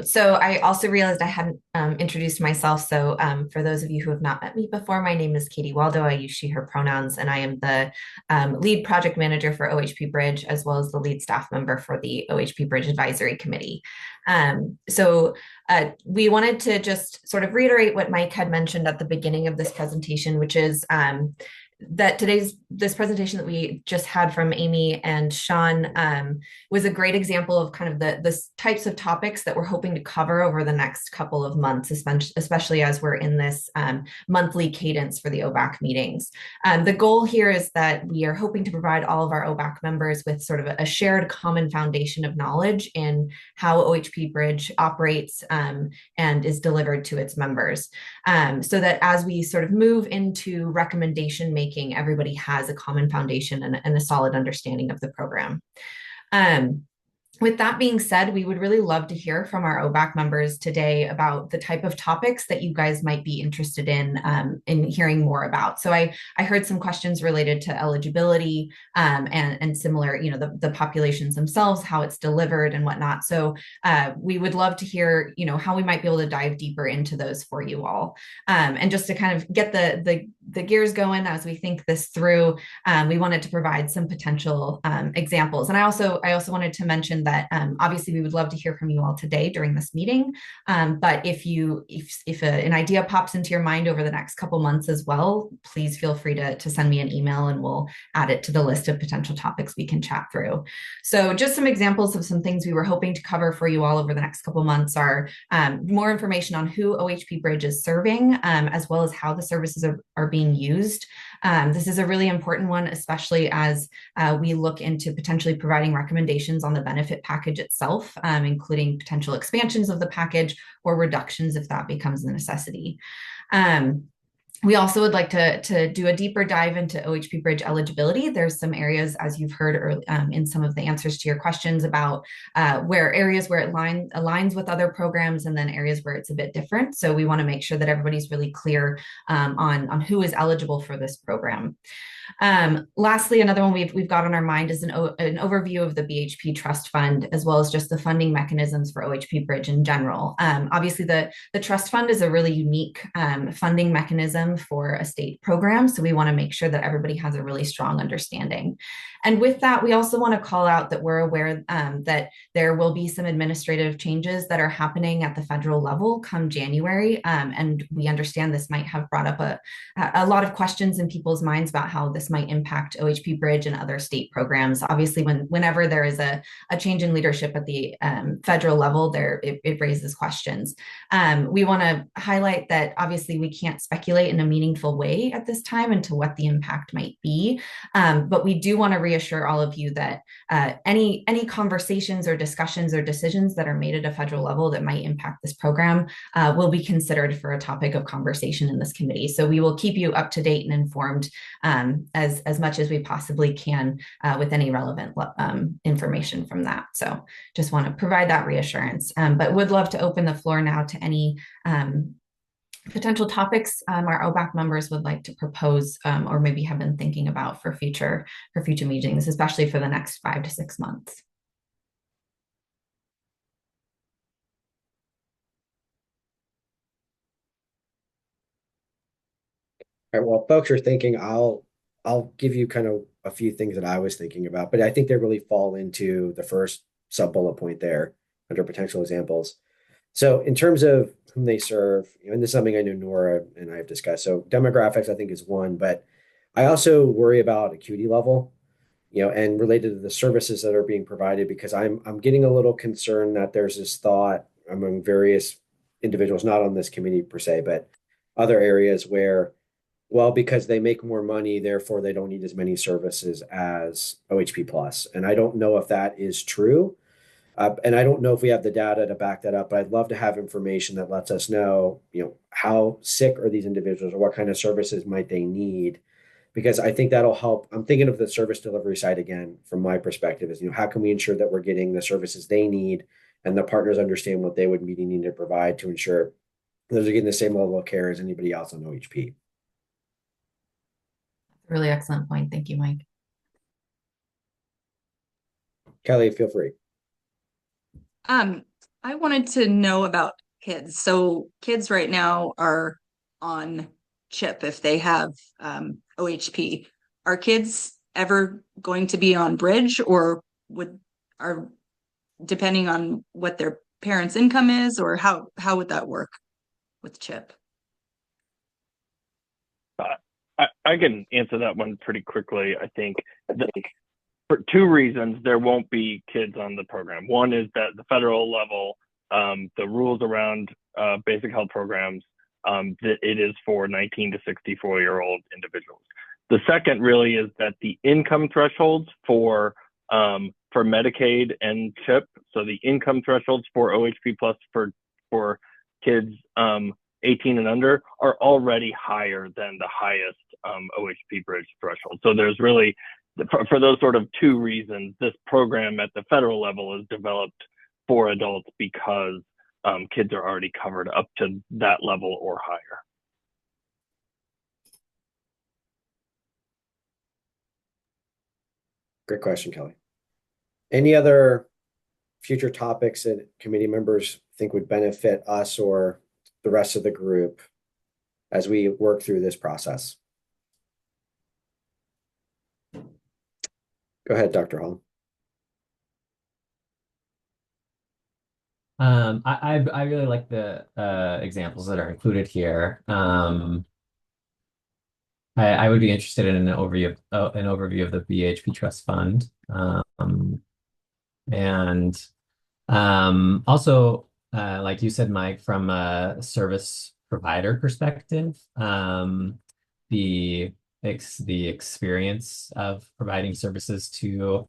[SPEAKER 1] So I also realized I hadn't introduced myself. So for those of you who have not met me before, my name is Katie Waldo. I use she, her pronouns, and I am the lead project manager for OHP Bridge, as well as the lead staff member for the OHP Bridge Advisory Committee. We wanted to just sort of reiterate what Mike had mentioned at the beginning of this presentation, which is that this presentation that we just had from Amy and Sean was a great example of kind of the types of topics that we're hoping to cover over the next couple of months, especially as we're in this monthly cadence for the OBAC meetings. The goal here is that we are hoping to provide all of our OBAC members with sort of a shared common foundation of knowledge in how OHP Bridge operates and is delivered to its members, so that as we sort of move into recommendation making, everybody has a common foundation and a solid understanding of the program. With that being said, we would really love to hear from our OBAC members today about the type of topics that you guys might be interested in hearing more about. So I heard some questions related to eligibility and similar, the populations themselves, how it's delivered and whatnot. So we would love to hear, how we might be able to dive deeper into those for you all. And just to kind of get the gears going as we think this through, we wanted to provide some potential examples. And I also wanted to mention that obviously we would love to hear from you all today during this meeting. But if an idea pops into your mind over the next couple months as well, please feel free to send me an email and we'll add it to the list of potential topics we can chat through. So just some examples of some things we were hoping to cover for you all over the next couple months are more information on who OHP Bridge is serving, as well as how the services are being used. This is a really important one, especially as we look into potentially providing recommendations on the benefit package itself, including potential expansions of the package or reductions if that becomes a necessity. We also would like to do a deeper dive into OHP Bridge eligibility. There's some areas, as you've heard in some of the answers to your questions, about where it aligns with other programs and then areas where it's a bit different. So we want to make sure that everybody's really clear on who is eligible for this program. Lastly, another one we've got on our mind is an overview of the BHP Trust Fund, as well as just the funding mechanisms for OHP Bridge in general. Obviously, the Trust Fund is a really unique funding mechanism for a state program, so we want to make sure that everybody has a really strong understanding. And with that, we also want to call out that we're aware that there will be some administrative changes that are happening at the federal level come January, and we understand this might have brought up a lot of questions in people's minds about how this might impact OHP Bridge and other state programs. Obviously, whenever there is a change in leadership at the federal level, it raises questions. We want to highlight that obviously we can't speculate in a meaningful way at this time into what the impact might be, but we do want to reassure all of you that any conversations or discussions or decisions that are made at a federal level that might impact this program will be considered for a topic of conversation in this committee. So we will keep you up to date and informed as much as we possibly can with any relevant information from that. So just want to provide that reassurance, but would love to open the floor now to any potential topics our OBAC members would like to propose or maybe have been thinking about for future meetings, especially for the next 5 to 6 months.
[SPEAKER 2] All right, well, folks are thinking, I'll give you kind of a few things that I was thinking about, but I think they really fall into the first sub bullet point there under potential examples. So in terms of whom they serve, and this is something I know Nora and I have discussed. So demographics, I think, is one, but I also worry about acuity level, and related to the services that are being provided, because I'm getting a little concerned that there's this thought among various individuals, not on this committee per se, but other areas where, well, because they make more money, therefore they don't need as many services as OHP Plus. And I don't know if that is true. And I don't know if we have the data to back that up, but I'd love to have information that lets us know, how sick are these individuals or what kind of services might they need because I think that'll help. I'm thinking of the service delivery side again, from my perspective, is, how can we ensure that we're getting the services they need and the partners understand what they would need to provide to ensure those are getting the same level of care as anybody else on OHP.
[SPEAKER 1] Really excellent point. Thank you, Mike.
[SPEAKER 2] Kelly, feel free.
[SPEAKER 10] I wanted to know about kids. So kids right now are on CHIP if they have OHP. Are kids ever going to be on Bridge, or are depending on what their parents' income is, or how would that work with CHIP?
[SPEAKER 11] I can answer that one pretty quickly. I think for two reasons, there won't be kids on the program. One is that the federal level, the rules around basic health programs, that it is for 19 to 64-year-old individuals. The second really is that the income thresholds for Medicaid and CHIP, so the income thresholds for OHP plus for kids 18 and under are already higher than the highest OHP bridge threshold. So there's really, for those sort of two reasons, this program at the federal level is developed for adults because kids are already covered up to that level or higher.
[SPEAKER 2] Great question, Kelly. Any other future topics that committee members think would benefit us or the rest of the group as we work through this process? Go ahead, Dr. Hall.
[SPEAKER 12] I really like the examples that are included here. I would be interested in an overview of the BHP Trust Fund, and also, like you said, Mike, from a service provider perspective, the experience of providing services to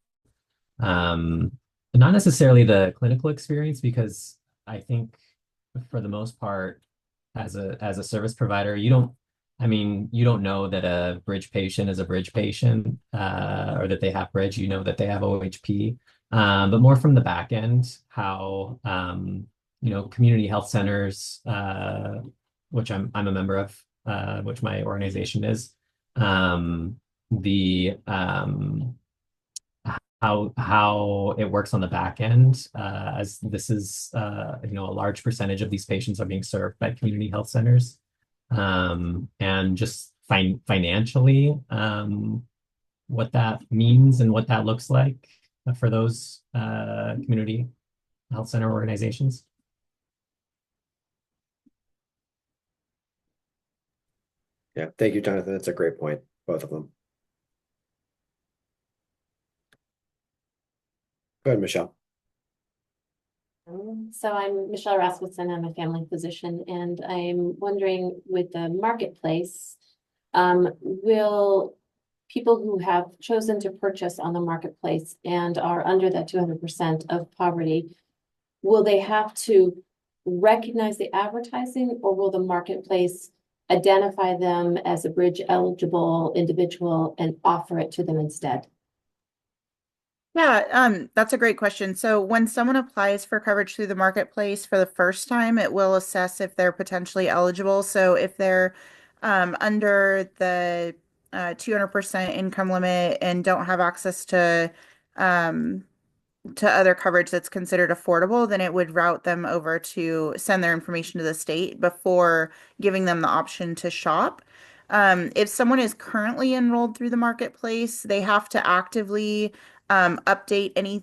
[SPEAKER 12] not necessarily the clinical experience, because I think for the most part, as a service provider, you don't know that a bridge patient is a bridge patient, or that they have bridge. You know that they have OHP, but more from the back end, how community health centers, which I'm a member of, which my organization is, the how it works on the back end, as this is a large percentage of these patients are being served by community health centers, and just financially, what that means and what that looks like for those community health center organizations.
[SPEAKER 2] Yeah, thank you, Jonathan. That's a great point, both of them. Go ahead, Michelle.
[SPEAKER 13] So I'm Michelle Rasmussen. I'm a family physician, and I'm wondering, with the marketplace, will people who have chosen to purchase on the marketplace and are under that 200% of poverty, will they have to recognize the advertising, or will the marketplace identify them as a bridge eligible individual and offer it to them instead?
[SPEAKER 8] Yeah, that's a great question. So when someone applies for coverage through the marketplace for the first time, it will assess if they're potentially eligible. So if they're under the 200% income limit and don't have access to other coverage that's considered affordable, then it would route them over to send their information to the state before giving them the option to shop. If someone is currently enrolled through the marketplace, they have to actively update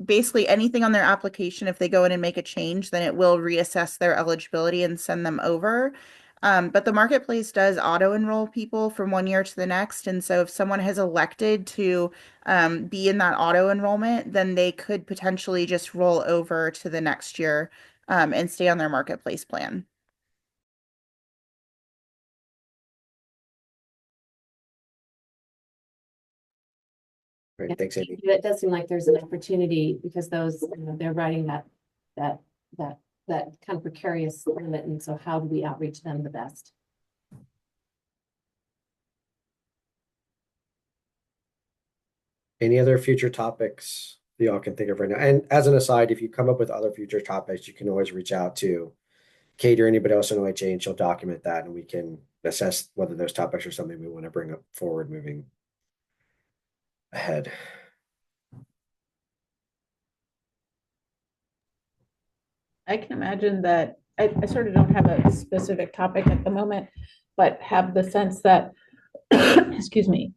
[SPEAKER 8] basically anything on their application. If they go in and make a change, then it will reassess their eligibility and send them over. But the marketplace does auto enroll people from one year to the next. And so if someone has elected to be in that auto enrollment, then they could potentially just roll over to the next year and stay on their marketplace plan.
[SPEAKER 2] Great, thanks, Amy.
[SPEAKER 13] It does seem like there's an opportunity, because those, they're writing that kind of precarious limit, and so how do we outreach them the best?
[SPEAKER 2] Any other future topics that y'all can think of right now? And as an aside, if you come up with other future topics, you can always reach out to Kate or anybody else in OHA, and she'll document that, and we can assess whether those topics are something we want to bring up forward moving ahead.
[SPEAKER 14] I can imagine that I sort of don't have a specific topic at the moment, but have the sense that, excuse me,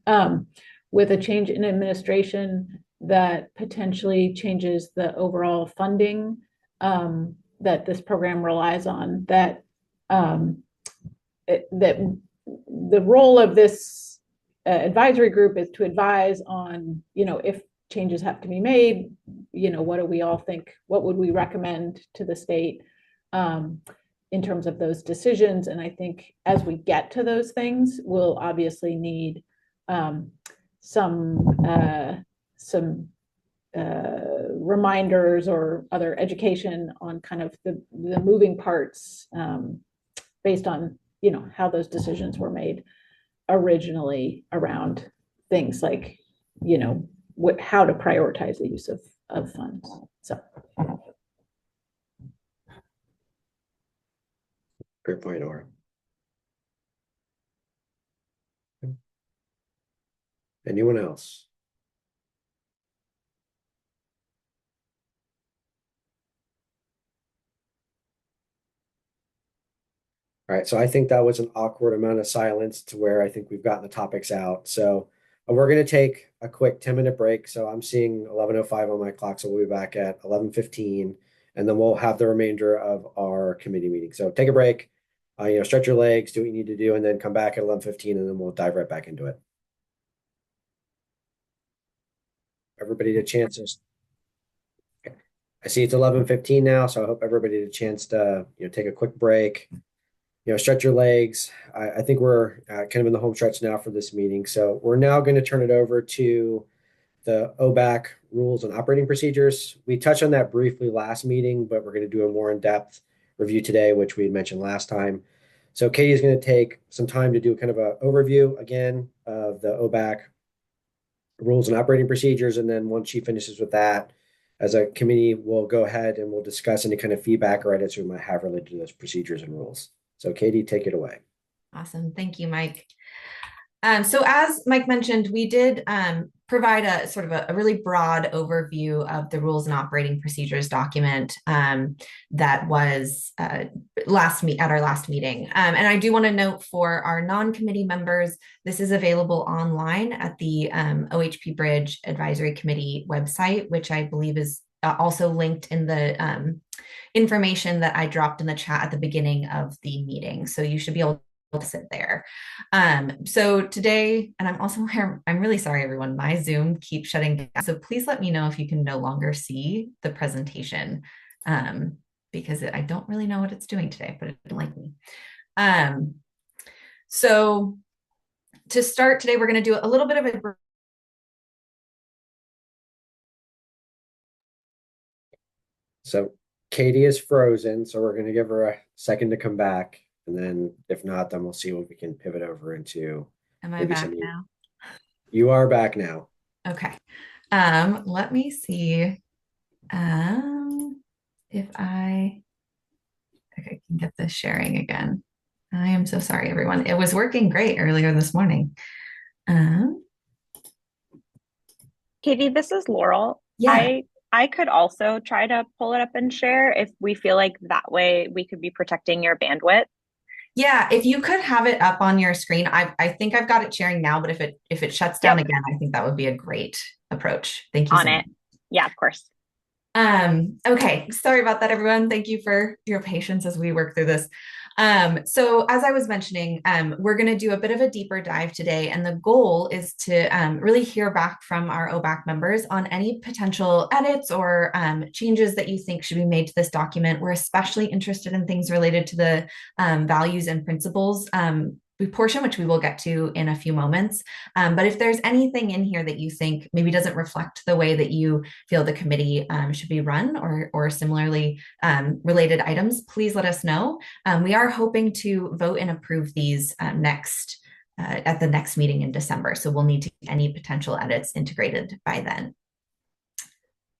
[SPEAKER 14] with a change in administration that potentially changes the overall funding that this program relies on, that that the role of this advisory group is to advise on, if changes have to be made, what do we all think, what would we recommend to the state in terms of those decisions? And I think as we get to those things, we'll obviously need some reminders or other education on kind of the moving parts based on, how those decisions were made originally around things like, how to prioritize the use of funds. So.
[SPEAKER 2] Great point, Nora. Anyone else? All right, so I think that was an awkward amount of silence to where I think we've gotten the topics out. So we're going to take a quick 10-minute break. So I'm seeing 11:05 on my clock, so we'll be back at 11:15, and then we'll have the remainder of our committee meeting. So take a break, stretch your legs, do what you need to do, and then come back at 11:15, and then we'll dive right back into it. Everybody had a chance to. Okay. I see it's 11:15 now, so I hope everybody had a chance to take a quick break. Stretch your legs. I think we're kind of in the home stretch now for this meeting. So we're now going to turn it over to the OBAC rules and operating procedures. We touched on that briefly last meeting, but we're going to do a more in-depth review today, which we had mentioned last time. So Katie is going to take some time to do kind of an overview again of the OBAC rules and operating procedures. And then once she finishes with that, as a committee, we'll go ahead and we'll discuss any kind of feedback or edits we might have related to those procedures and rules. So Katie, take it away.
[SPEAKER 1] Awesome. Thank you, Mike. So as Mike mentioned, we did provide a sort of a really broad overview of the rules and operating procedures document that was at our last meeting. And I do want to note for our non-committee members, this is available online at the OHP Bridge Advisory Committee website, which I believe is also linked in the information that I dropped in the chat at the beginning of the meeting. So you should be able to sit there. So today, and I'm really sorry, everyone, my Zoom keeps shutting down. So please let me know if you can no longer see the presentation because I don't really know what it's doing today, but it didn't like me. So to start today, we're going to do a little bit of a
[SPEAKER 2] So Katie is frozen, so we're going to give her a second to come back. And then if not, then we'll see what we can pivot over into.
[SPEAKER 1] Am I back now?
[SPEAKER 2] You are back now.
[SPEAKER 1] Okay. Let me see if I can get this sharing again. I am so sorry, everyone. It was working great earlier this morning.
[SPEAKER 15] Katie, this is Laurel.
[SPEAKER 1] Yeah.
[SPEAKER 15] I could also try to pull it up and share if we feel like that way we could be protecting your bandwidth.
[SPEAKER 1] Yeah, if you could have it up on your screen, I think I've got it sharing now, but if it shuts down again, I think that would be a great approach. Thank you so much.
[SPEAKER 15] Yeah, of course.
[SPEAKER 1] Okay, sorry about that, everyone. Thank you for your patience as we work through this. So as I was mentioning, we're going to do a bit of a deeper dive today, and the goal is to really hear back from our OBAC members on any potential edits or changes that you think should be made to this document. We're especially interested in things related to the values and principles portion, which we will get to in a few moments. But if there's anything in here that you think maybe doesn't reflect the way that you feel the committee should be run or similarly related items, please let us know. We are hoping to vote and approve these next at the next meeting in December. So we'll need to get any potential edits integrated by then.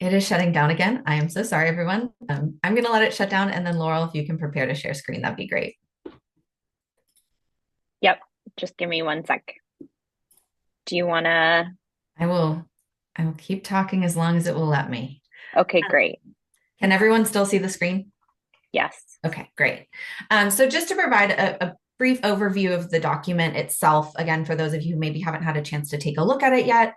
[SPEAKER 1] It is shutting down again. I am so sorry, everyone. I'm going to let it shut down, and then Laurel, if you can prepare to share screen, that'd be great.
[SPEAKER 15] Yep. Just give me 1 sec. Do you want to?
[SPEAKER 1] I will keep talking as long as it will let me.
[SPEAKER 15] Okay, great.
[SPEAKER 1] Can everyone still see the screen?
[SPEAKER 15] Yes.
[SPEAKER 1] Okay, great. So just to provide a brief overview of the document itself, again, for those of you who maybe haven't had a chance to take a look at it yet,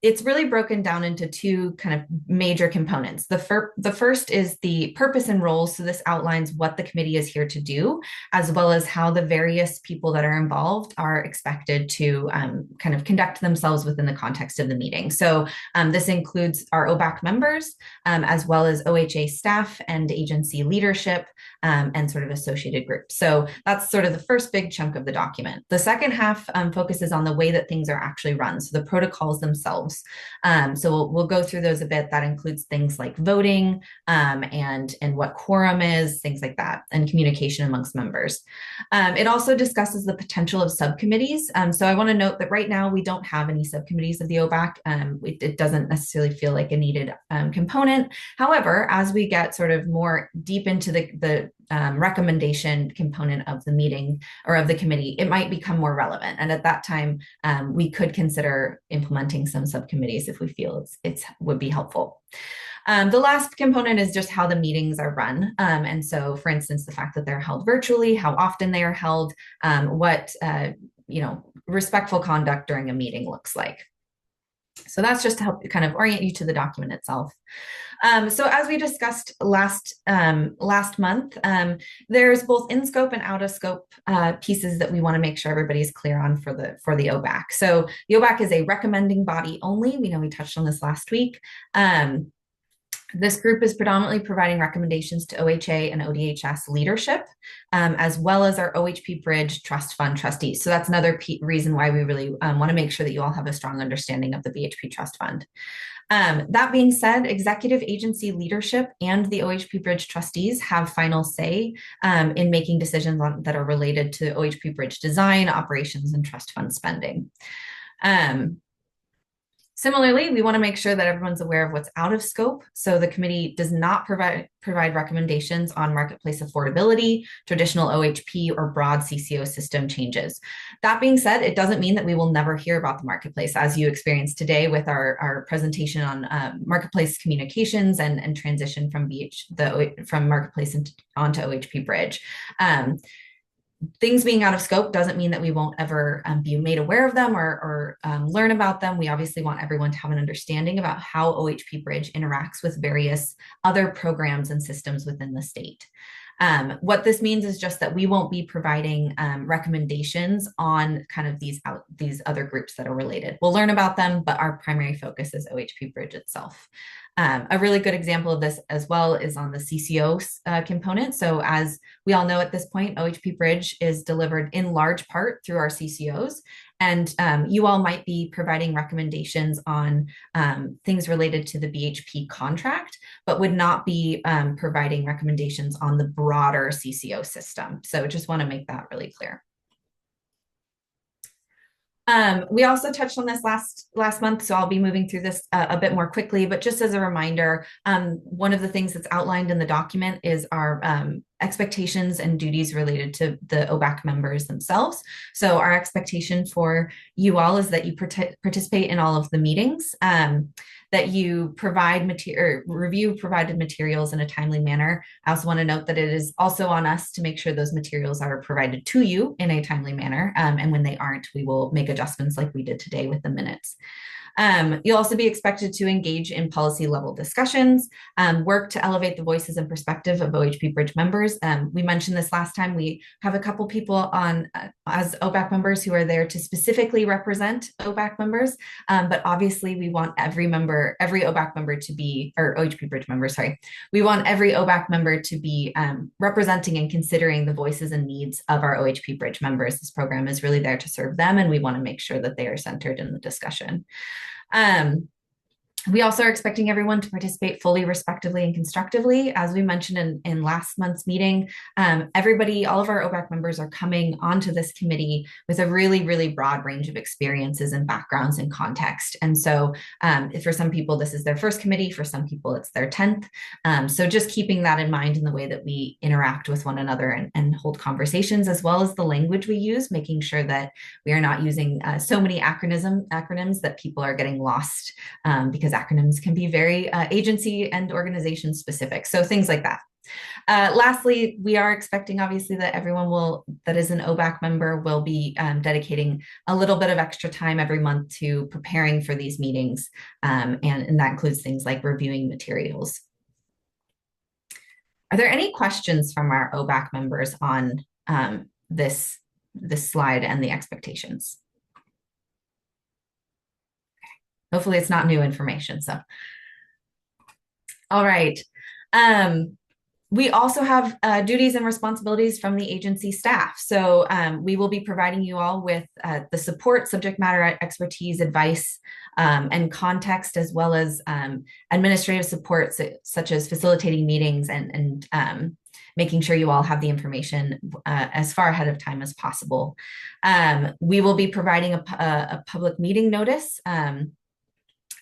[SPEAKER 1] it's really broken down into two kind of major components. The first is the purpose and roles. So this outlines what the committee is here to do, as well as how the various people that are involved are expected to kind of conduct themselves within the context of the meeting. So this includes our OBAC members, as well as OHA staff and agency leadership, and sort of associated groups. So that's sort of the first big chunk of the document. The second half focuses on the way that things are actually run, so the protocols themselves. So we'll go through those a bit. That includes things like voting and what quorum is, things like that, and communication amongst members. It also discusses the potential of subcommittees. So I want to note that right now we don't have any subcommittees of the OBAC. It doesn't necessarily feel like a needed component. However, as we get sort of more deep into the recommendation component of the meeting or of the committee, it might become more relevant. And at that time, we could consider implementing some subcommittees if we feel it would be helpful. The last component is just how the meetings are run. And so, for instance, the fact that they're held virtually, how often they are held, what respectful conduct during a meeting looks like. So that's just to help kind of orient you to the document itself. So as we discussed last month, there's both in scope and out of scope pieces that we want to make sure everybody's clear on for the OBAC. So the OBAC is a recommending body only. We know we touched on this last week. This group is predominantly providing recommendations to OHA and ODHS leadership, as well as our OHP Bridge Trust Fund trustees. So that's another reason why we really want to make sure that you all have a strong understanding of the BHP Trust Fund. That being said, executive agency leadership and the OHP Bridge trustees have final say in making decisions that are related to OHP Bridge design, operations, and trust fund spending. Similarly, we want to make sure that everyone's aware of what's out of scope. So the committee does not provide recommendations on marketplace affordability, traditional OHP, or broad CCO system changes. That being said, it doesn't mean that we will never hear about the marketplace, as you experienced today with our presentation on marketplace communications and transition from marketplace onto OHP Bridge. Things being out of scope doesn't mean that we won't ever be made aware of them or learn about them. We obviously want everyone to have an understanding about how OHP Bridge interacts with various other programs and systems within the state. What this means is just that we won't be providing recommendations on kind of these other groups that are related. We'll learn about them, but our primary focus is OHP Bridge itself. A really good example of this as well is on the CCO component. So as we all know at this point, OHP Bridge is delivered in large part through our CCOs. And you all might be providing recommendations on things related to the BHP contract, but would not be providing recommendations on the broader CCO system. So just want to make that really clear. We also touched on this last month, so I'll be moving through this a bit more quickly, but just as a reminder, one of the things that's outlined in the document is our expectations and duties related to the OBAC members themselves. So our expectation for you all is that you participate in all of the meetings, that you review provided materials in a timely manner. I also want to note that it is also on us to make sure those materials are provided to you in a timely manner. And when they aren't, we will make adjustments like we did today with the minutes. You'll also be expected to engage in policy level discussions, work to elevate the voices and perspective of OHP Bridge members. We mentioned this last time. We have a couple people on as OBAC members who are there to specifically represent OBAC members, but obviously we want every OBAC member to be, or OHP Bridge member, sorry. We want every OBAC member to be representing and considering the voices and needs of our OHP Bridge members. This program is really there to serve them, and we want to make sure that they are centered in the discussion. We also are expecting everyone to participate fully, respectively, and constructively. As we mentioned in last month's meeting, everybody, all of our OBAC members are coming onto this committee with a really, really broad range of experiences and backgrounds and context. And so for some people, this is their first committee. For some people, it's their 10th. So just keeping that in mind in the way that we interact with one another and hold conversations, as well as the language we use, making sure that we are not using so many acronyms that people are getting lost because acronyms can be very agency and organization specific. So things like that. Lastly, we are expecting obviously that everyone that is an OBAC member will be dedicating a little bit of extra time every month to preparing for these meetings. And that includes things like reviewing materials. Are there any questions from our OBAC members on this slide and the expectations? Hopefully it's not new information. So, all right. We also have duties and responsibilities from the agency staff. So we will be providing you all with the support, subject matter expertise, advice, and context, as well as administrative support, such as facilitating meetings and making sure you all have the information as far ahead of time as possible. We will be providing a public meeting notice.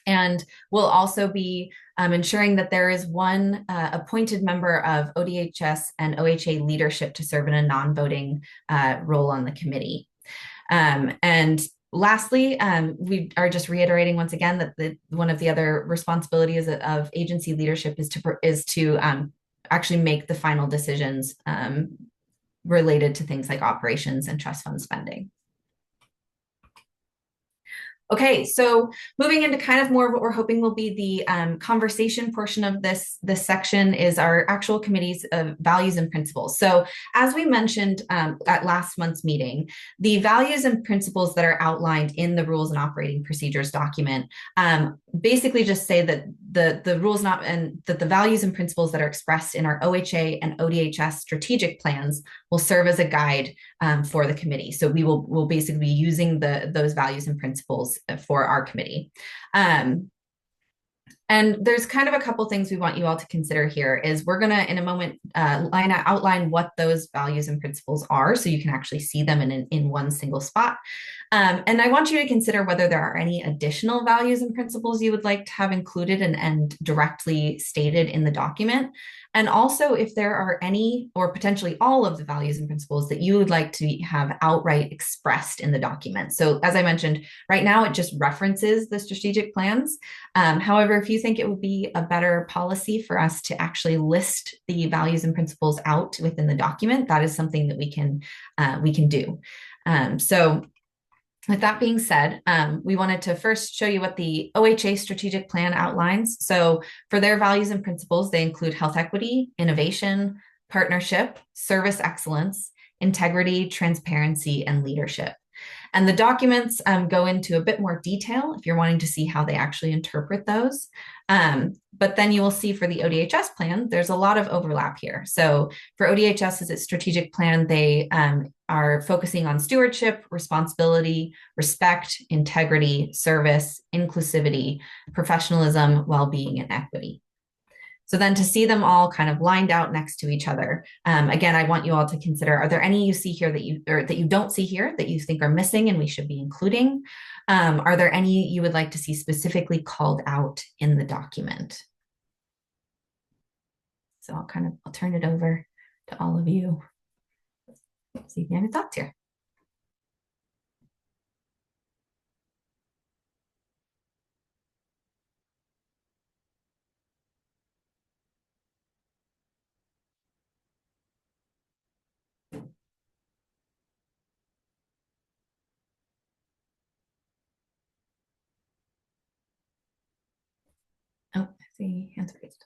[SPEAKER 1] And we'll also be ensuring that there is one appointed member of ODHS and OHA leadership to serve in a non-voting role on the committee. And lastly, we are just reiterating once again that one of the other responsibilities of agency leadership is to actually make the final decisions related to things like operations and trust fund spending. Okay, so moving into kind of more of what we're hoping will be the conversation portion of this section is our actual committee's values and principles. So as we mentioned at last month's meeting, the values and principles that are outlined in the rules and operating procedures document basically just say that the rules and that the values and principles that are expressed in our OHA and ODHS strategic plans will serve as a guide for the committee. So we'll basically be using those values and principles for our committee. And there's kind of a couple things we want you all to consider here is we're going to, in a moment, outline what those values and principles are so you can actually see them in one single spot. And I want you to consider whether there are any additional values and principles you would like to have included and directly stated in the document. And also if there are any or potentially all of the values and principles that you would like to have outright expressed in the document. So as I mentioned, right now it just references the strategic plans. However, if you think it would be a better policy for us to actually list the values and principles out within the document, that is something that we can do. So with that being said, we wanted to first show you what the OHA strategic plan outlines. So for their values and principles, they include health equity, innovation, partnership, service excellence, integrity, transparency, and leadership. And the documents go into a bit more detail if you're wanting to see how they actually interpret those. But then you will see for the ODHS plan, there's a lot of overlap here. So for ODHS as its strategic plan, they are focusing on stewardship, responsibility, respect, integrity, service, inclusivity, professionalism, well-being, and equity. So then to see them all kind of lined out next to each other, again, I want you all to consider, are there any you see here that you don't see here that you think are missing and we should be including? Are there any you would like to see specifically called out in the document? So I'll turn it over to all of you. See if you have any thoughts here. Oh, I see hands raised.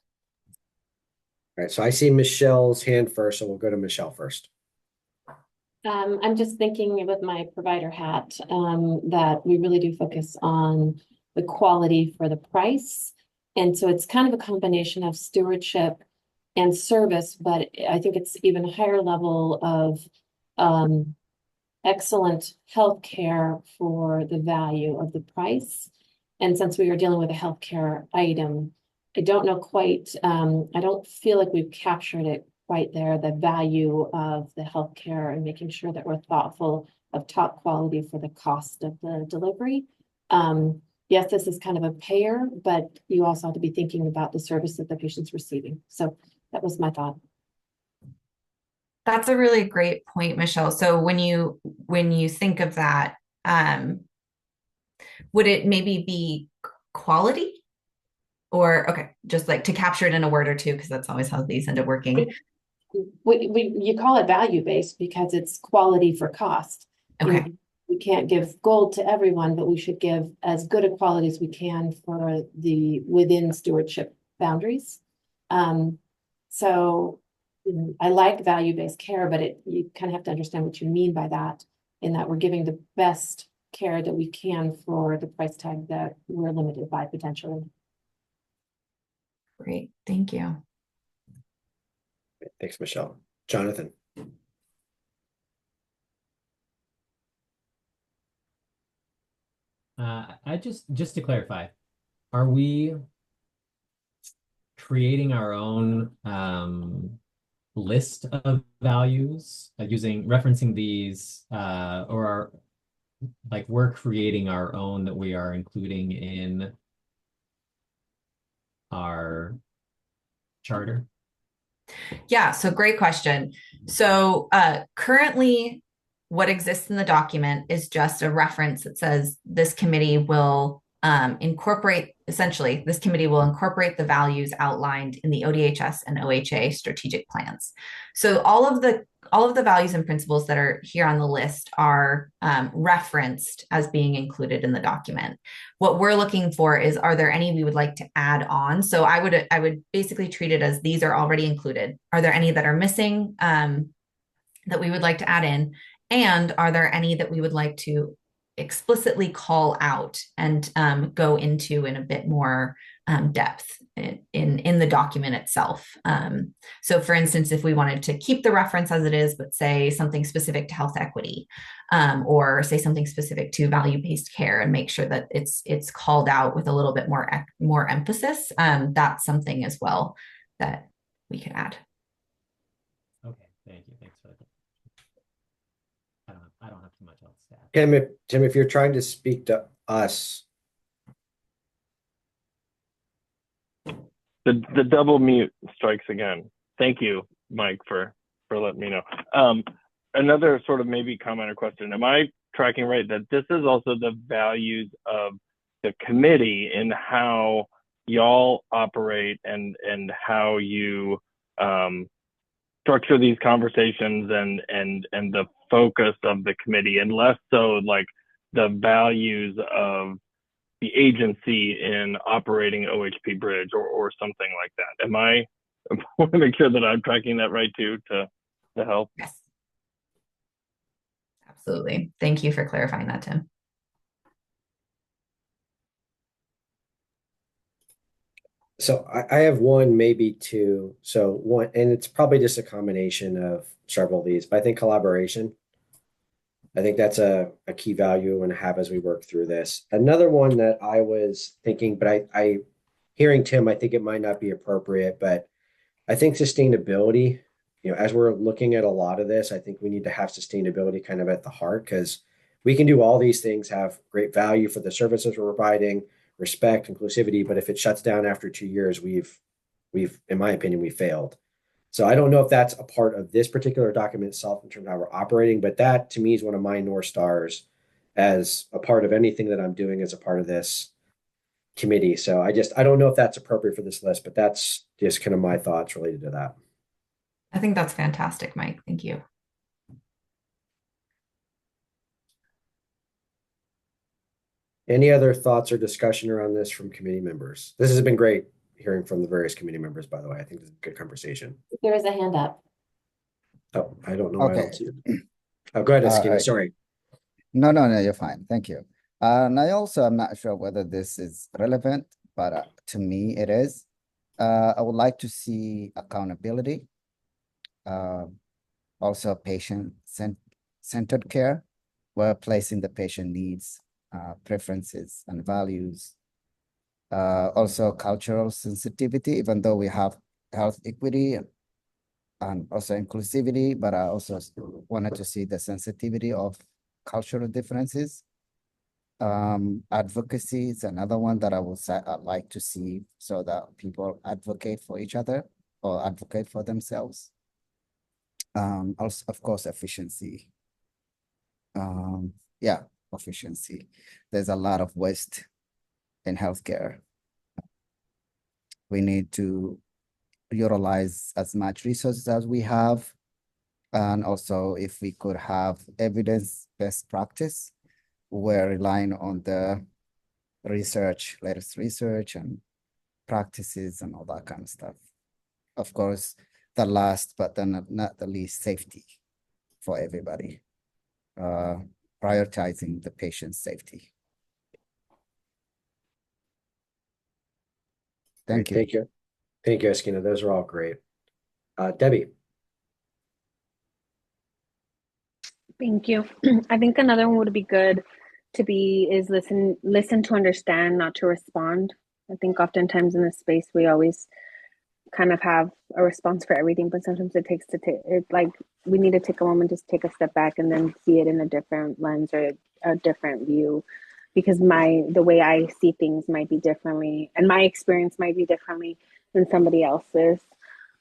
[SPEAKER 2] All right, so I see Michelle's hand first, so we'll go to Michelle first.
[SPEAKER 13] I'm just thinking with my provider hat that we really do focus on the quality for the price. And so it's kind of a combination of stewardship and service, but I think it's even a higher level of excellent healthcare for the value of the price. And since we were dealing with a healthcare item, I don't know quite, I don't feel like we've captured it quite there, the value of the healthcare and making sure that we're thoughtful of top quality for the cost of the delivery. Yes, this is kind of a payer, but you also have to be thinking about the service that the patient's receiving. So that was my thought.
[SPEAKER 1] That's a really great point, Michelle. So when you think of that, would it maybe be quality? Or okay, just like to capture it in a word or two, because that's always how these end up working.
[SPEAKER 13] You call it value-based because it's quality for cost.
[SPEAKER 1] Okay.
[SPEAKER 13] We can't give gold to everyone, but we should give as good a quality as we can for the within stewardship boundaries. So I like value-based care, but you kind of have to understand what you mean by that, in that we're giving the best care that we can for the price tag that we're limited by potentially.
[SPEAKER 1] Great, thank you.
[SPEAKER 2] Thanks, Michelle. Jonathan.
[SPEAKER 12] I just to clarify, are we creating our own list of values referencing these or are like we're creating our own that we are including in our charter?
[SPEAKER 1] Yeah, so great question. So currently what exists in the document is just a reference that says this committee will incorporate the values outlined in the ODHS and OHA strategic plans. So all of the values and principles that are here on the list are referenced as being included in the document. What we're looking for is, are there any we would like to add on? So I would basically treat it as these are already included. Are there any that are missing that we would like to add in? And are there any that we would like to explicitly call out and go into in a bit more depth in the document itself? So for instance, if we wanted to keep the reference as it is, but say something specific to health equity, or say something specific to value-based care, and make sure that it's called out with a little bit more emphasis, that's something as well that we could add.
[SPEAKER 12] Okay, thank you. Thanks for that. I don't have too much else to add.
[SPEAKER 2] Tim, if you're trying to speak to us.
[SPEAKER 11] The double mute strikes again. Thank you, Mike, for letting me know. Another sort of maybe comment or question. Am I tracking right that this is also the values of the committee in how y'all operate and how you structure these conversations and the focus of the committee, and less so like the values of the agency in operating OHP Bridge or something like that? I want to make sure that I'm tracking that right too to help.
[SPEAKER 1] Yes. Absolutely. Thank you for clarifying that, Tim.
[SPEAKER 2] So I have one, maybe two. So one, and it's probably just a combination of several of these, but I think collaboration. I think that's a key value we want to have as we work through this. Another one that I was thinking, but I hearing Tim, I think it might not be appropriate, but I think sustainability, as we're looking at a lot of this, I think we need to have sustainability kind of at the heart, because we can do all these things, have great value for the services we're providing, respect, inclusivity, but if it shuts down after 2 years, we've, in my opinion, we failed. So I don't know if that's a part of this particular document itself in terms of how we're operating, but that to me is one of my North Stars as a part of anything that I'm doing as a part of this committee. So I don't know if that's appropriate for this list, but that's just kind of my thoughts related to that.
[SPEAKER 1] I think that's fantastic, Mike. Thank you.
[SPEAKER 2] Any other thoughts or discussion around this from committee members? This has been great hearing from the various committee members, by the way. I think this is a good conversation.
[SPEAKER 13] There is a hand up.
[SPEAKER 2] Oh, I don't know.
[SPEAKER 4] Okay.
[SPEAKER 2] I don't see it. Oh, go ahead, Eskina. Sorry.
[SPEAKER 4] No, you're fine. Thank you. And I also am not sure whether this is relevant, but to me it is. I would like to see accountability, also patient-centered care, where placing the patient needs, preferences, and values Also cultural sensitivity, even though we have health equity and also inclusivity, but I also wanted to see the sensitivity of cultural differences. Advocacy is another one that I'd like to see so that people advocate for each other or advocate for themselves. Also, of course, efficiency. Yeah, efficiency. There's a lot of waste in healthcare. We need to utilize as much resources as we have. And also, if we could have evidence-based practice, we're relying on the research, latest research and practices and all that kind of stuff. Of course, the last, but then not the least, safety for everybody. Prioritizing the patient's safety. Thank you.
[SPEAKER 2] Thank you. Thank you, Eskina. Those are all great. Debbie.
[SPEAKER 3] Thank you. I think another one would be good to be is listen to understand, not to respond. I think oftentimes in this space we always kind of have a response for everything, but sometimes it takes to take it, like we need to take a moment, just take a step back and then see it in a different lens or a different view, because the way I see things might be differently and my experience might be differently than somebody else's.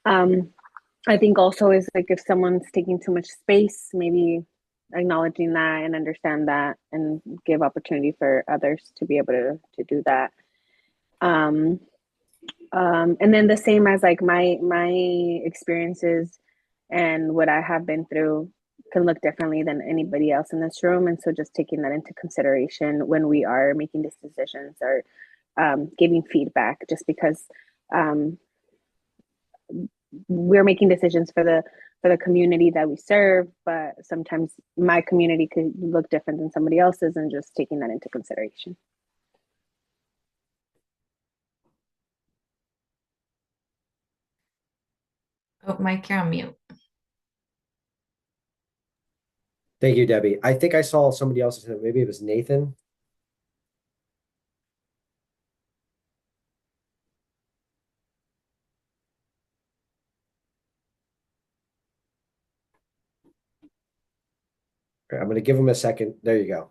[SPEAKER 3] I think also is like if someone's taking too much space, maybe acknowledging that and understand that and give opportunity for others to be able to do that. And then the same as like my experiences and what I have been through can look differently than anybody else in this room. And so just taking that into consideration when we are making these decisions or giving feedback, just because we're making decisions for the community that we serve, but sometimes my community could look different than somebody else's, and just taking that into consideration.
[SPEAKER 1] Oh, Mike, you're on mute.
[SPEAKER 2] Thank you, Debbie. I think I saw somebody else's, maybe it was Nathan. I'm going to give him a second. There you go.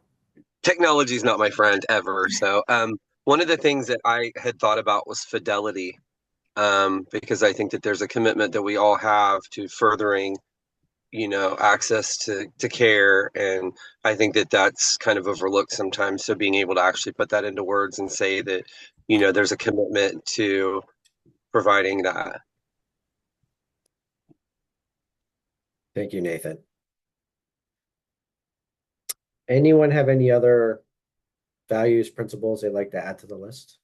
[SPEAKER 9] Technology is not my friend ever. So one of the things that I had thought about was fidelity, because I think that there's a commitment that we all have to furthering, access to care. And I think that that's kind of overlooked sometimes. So being able to actually put that into words and say that, there's a commitment to providing that.
[SPEAKER 2] Thank you, Nathan. Anyone have any other values, principles they'd like to add to the list?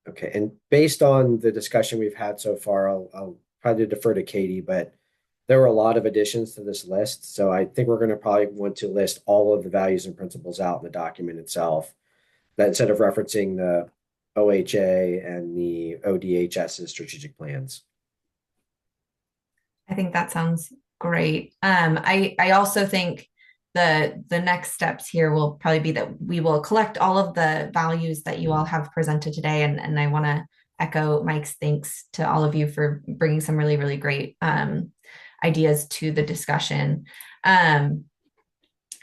[SPEAKER 2] Okay, and based on the discussion we've had so far, I'll probably defer to Katie, but there were a lot of additions to this list. So I think we're going to probably want to list all of the values and principles out in the document itself, that instead of referencing the OHA and the ODHS's strategic plans.
[SPEAKER 1] I think that sounds great. I also think the next steps here will probably be that we will collect all of the values that you all have presented today, and I want to echo Mike's thanks to all of you for bringing some really, really great ideas to the discussion.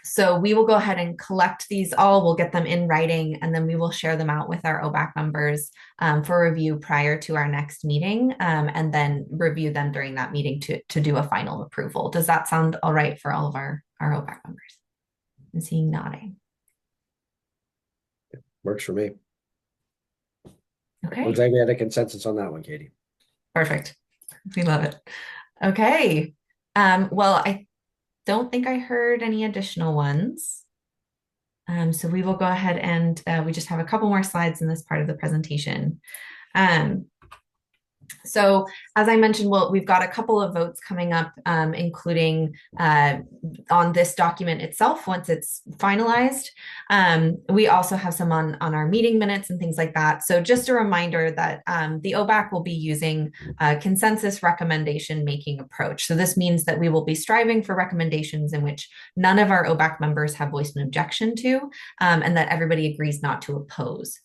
[SPEAKER 1] So we will go ahead and collect these all, we'll get them in writing, and then we will share them out with our OBAC members for review prior to our next meeting, and then review them during that meeting to do a final approval. Does that sound all right for all of our OBAC members? I'm seeing nodding.
[SPEAKER 2] Works for me.
[SPEAKER 1] Okay.
[SPEAKER 2] Looks like we had a consensus on that one, Katie.
[SPEAKER 1] Perfect. We love it. Okay. Well, I don't think I heard any additional ones. So we will go ahead and we just have a couple more slides in this part of the presentation. So as I mentioned, we've got a couple of votes coming up, including on this document itself once it's finalized. We also have some on our meeting minutes and things like that. So just a reminder that the OBAC will be using a consensus recommendation making approach. So this means that we will be striving for recommendations in which none of our OBAC members have voiced an objection to, and that everybody agrees not to oppose.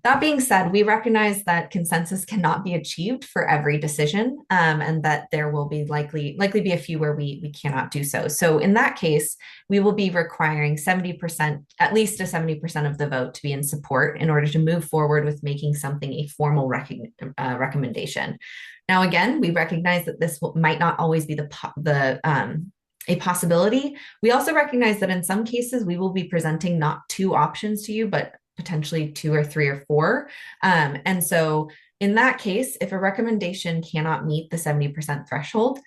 [SPEAKER 1] That being said, we recognize that consensus cannot be achieved for every decision, and that there will be likely be a few where we cannot do so. So in that case, we will be requiring 70%, at least a 70% of the vote to be in support in order to move forward with making something a formal recommendation. Now, again, we recognize that this might not always be a possibility. We also recognize that in some cases we will be presenting not two options to you, but potentially two or three or four. And so in that case, if a recommendation cannot meet the 70% threshold,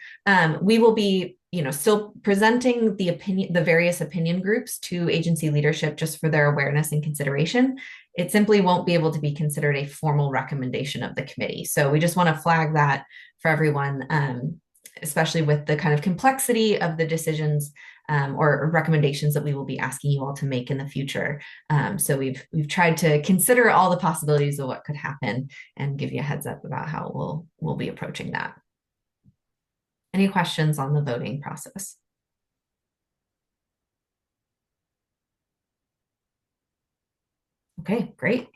[SPEAKER 1] we will be, still presenting the various opinion groups to agency leadership just for their awareness and consideration. It simply won't be able to be considered a formal recommendation of the committee. So we just want to flag that for everyone, especially with the kind of complexity of the decisions or recommendations that we will be asking you all to make in the future. So we've tried to consider all the possibilities of what could happen and give you a heads up about how we'll be approaching that. Any questions on the voting process? Okay, great.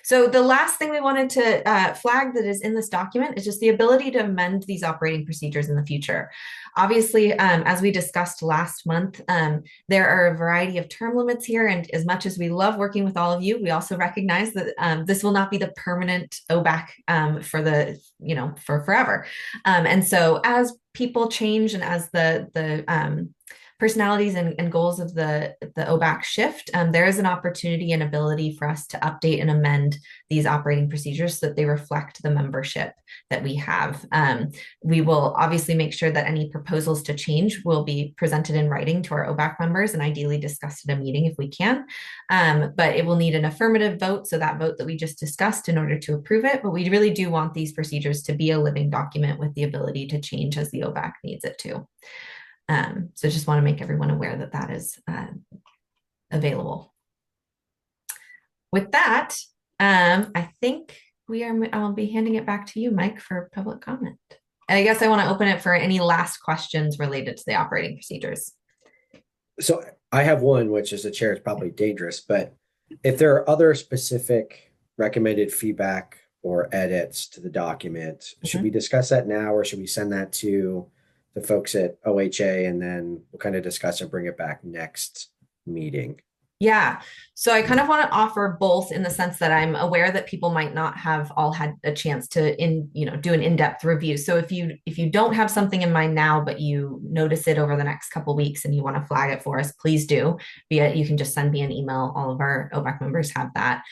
[SPEAKER 1] So the last thing we wanted to flag that is in this document is just the ability to amend these operating procedures in the future. Obviously, as we discussed last month, there are a variety of term limits here. And as much as we love working with all of you, we also recognize that this will not be the permanent OBAC for forever. And so as people change and as the personalities and goals of the OBAC shift, there is an opportunity and ability for us to update and amend these operating procedures so that they reflect the membership that we have. We will obviously make sure that any proposals to change will be presented in writing to our OBAC members and ideally discussed at a meeting if we can. But it will need an affirmative vote, so that vote that we just discussed, in order to approve it. But we really do want these procedures to be a living document with the ability to change as the OBAC needs it to. So just want to make everyone aware that that is available. With that, I think I'll be handing it back to you, Mike, for public comment. And I guess I want to open it for any last questions related to the operating procedures.
[SPEAKER 2] So I have one, which as a chair is probably dangerous, but if there are other specific recommended feedback or edits to the document, should we discuss that now, or should we send that to the folks at OHA and then we'll kind of discuss and bring it back next meeting?
[SPEAKER 1] Yeah. So I kind of want to offer both, in the sense that I'm aware that people might not have all had a chance to do an in-depth review. So if you don't have something in mind now, but you notice it over the next couple of weeks and you want to flag it for us, please do. You can just send me an email. All of our OBAC members have that.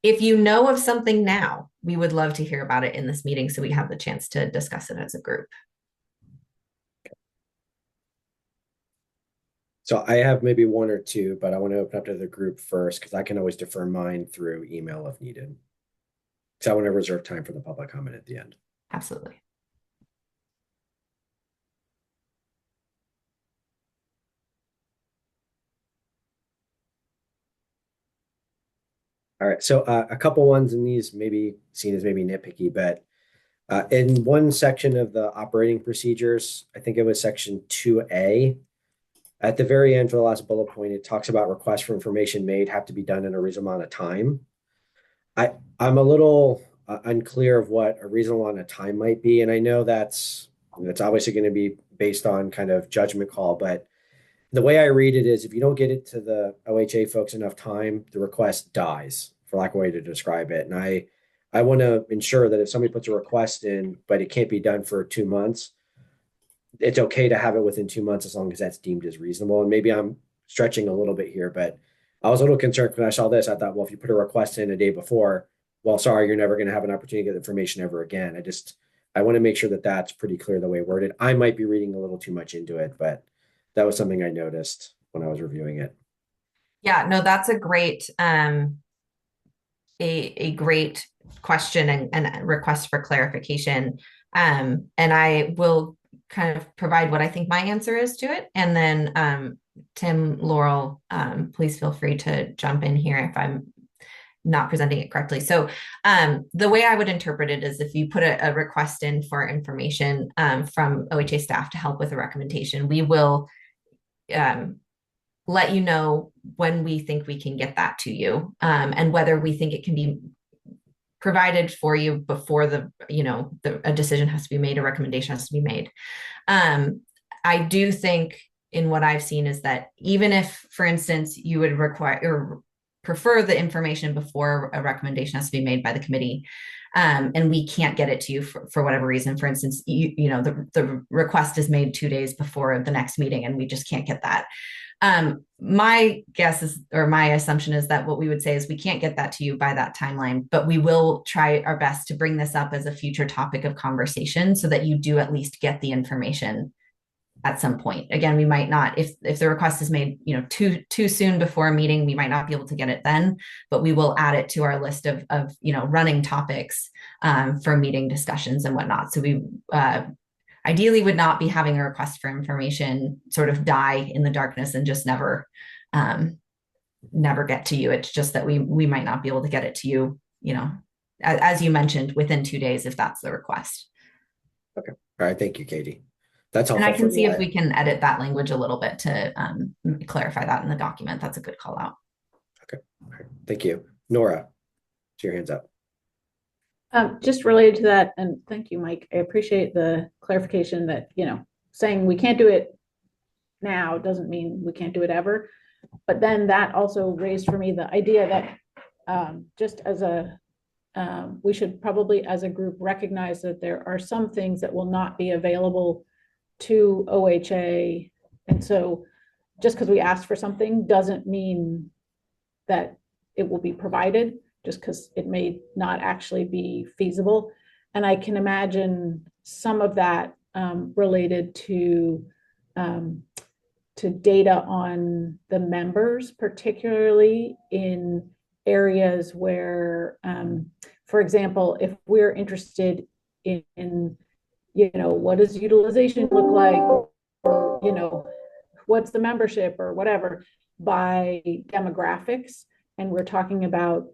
[SPEAKER 1] If you know of something now, we would love to hear about it in this meeting so we have the chance to discuss it as a group.
[SPEAKER 2] So I have maybe one or two, but I want to open up to the group first because I can always defer mine through email if needed. So I want to reserve time for the public comment at the end.
[SPEAKER 1] Absolutely.
[SPEAKER 2] All right, so a couple ones in these maybe seen as maybe nitpicky, but in one section of the operating procedures, I think it was section 2A, at the very end for the last bullet point, it talks about requests for information made have to be done in a reasonable amount of time. I'm a little unclear of what a reasonable amount of time might be, and I know that's obviously going to be based on kind of judgment call, but the way I read it is if you don't get it to the OHA folks enough time, the request dies, for lack of a way to describe it. And I want to ensure that if somebody puts a request in, but it can't be done for 2 months, it's okay to have it within 2 months as long as that's deemed as reasonable. And maybe I'm stretching a little bit here, but I was a little concerned when I saw this. I thought, well, if you put a request in a day before, well, sorry, you're never going to have an opportunity to get information ever again. I want to make sure that that's pretty clear the way worded. I might be reading a little too much into it, but that was something I noticed when I was reviewing it.
[SPEAKER 1] Yeah, no, that's a great a great question and request for clarification. And I will kind of provide what I think my answer is to it. And then Tim, Laurel, please feel free to jump in here if I'm not presenting it correctly. So the way I would interpret it is if you put a request in for information from OHA staff to help with a recommendation, we will let you know when we think we can get that to you, and whether we think it can be provided for you before a decision has to be made, a recommendation has to be made. I do think in what I've seen is that even if, for instance, you would require or prefer the information before a recommendation has to be made by the committee, and we can't get it to you for whatever reason. For instance, the request is made 2 days before the next meeting and we just can't get that. My guess is, or my assumption is that what we would say is we can't get that to you by that timeline, but we will try our best to bring this up as a future topic of conversation so that you do at least get the information at some point. Again, we might not, if the request is made, too soon before a meeting, we might not be able to get it then, but we will add it to our list of running topics for meeting discussions and whatnot. So we ideally would not be having a request for information sort of die in the darkness and just never get to you. It's just that we might not be able to get it to you, as you mentioned, within 2 days if that's the request.
[SPEAKER 2] Okay. All right. Thank you, Katie. That's helpful.
[SPEAKER 1] And I can see if we can edit that language a little bit to clarify that in the document. That's a good call out.
[SPEAKER 2] Okay. All right. Thank you. Nora, your hands up.
[SPEAKER 14] Just related to that, and thank you, Mike. I appreciate the clarification that, saying we can't do it now doesn't mean we can't do it ever. But then that also raised for me the idea that just as we should probably as a group recognize that there are some things that will not be available to OHA. And so just because we asked for something doesn't mean that it will be provided, just because it may not actually be feasible. And I can imagine some of that related to data on the members, particularly in areas where, for example, if we're interested in what does utilization look like, or what's the membership or whatever by demographics, and we're talking about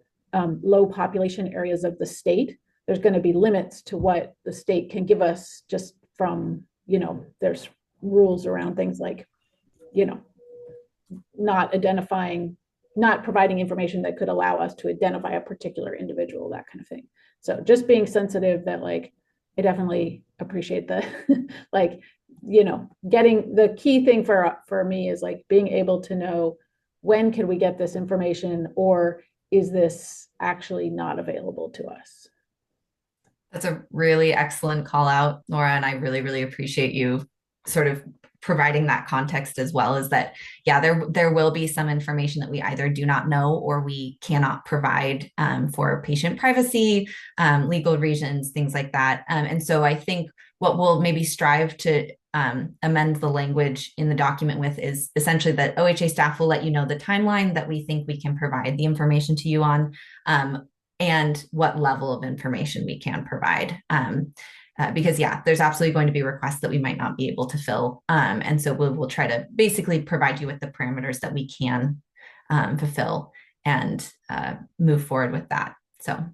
[SPEAKER 14] low population areas of the state, there's going to be limits to what the state can give us just from, there's rules around things like, not providing information that could allow us to identify a particular individual, that kind of thing. So just being sensitive that I definitely appreciate the, getting the key thing for me is being able to know when can we get this information, or is this actually not available to us?
[SPEAKER 1] That's a really excellent call out, Laura, and I really, really appreciate you sort of providing that context as well. Is that, yeah, there will be some information that we either do not know or we cannot provide for patient privacy, legal reasons, things like that. And so I think what we'll maybe strive to amend the language in the document with is essentially that OHA staff will let you know the timeline that we think we can provide the information to you on, and what level of information we can provide. Because yeah, there's absolutely going to be requests that we might not be able to fill. And so we'll try to basically provide you with the parameters that we can fulfill and move forward with that. So.
[SPEAKER 2] All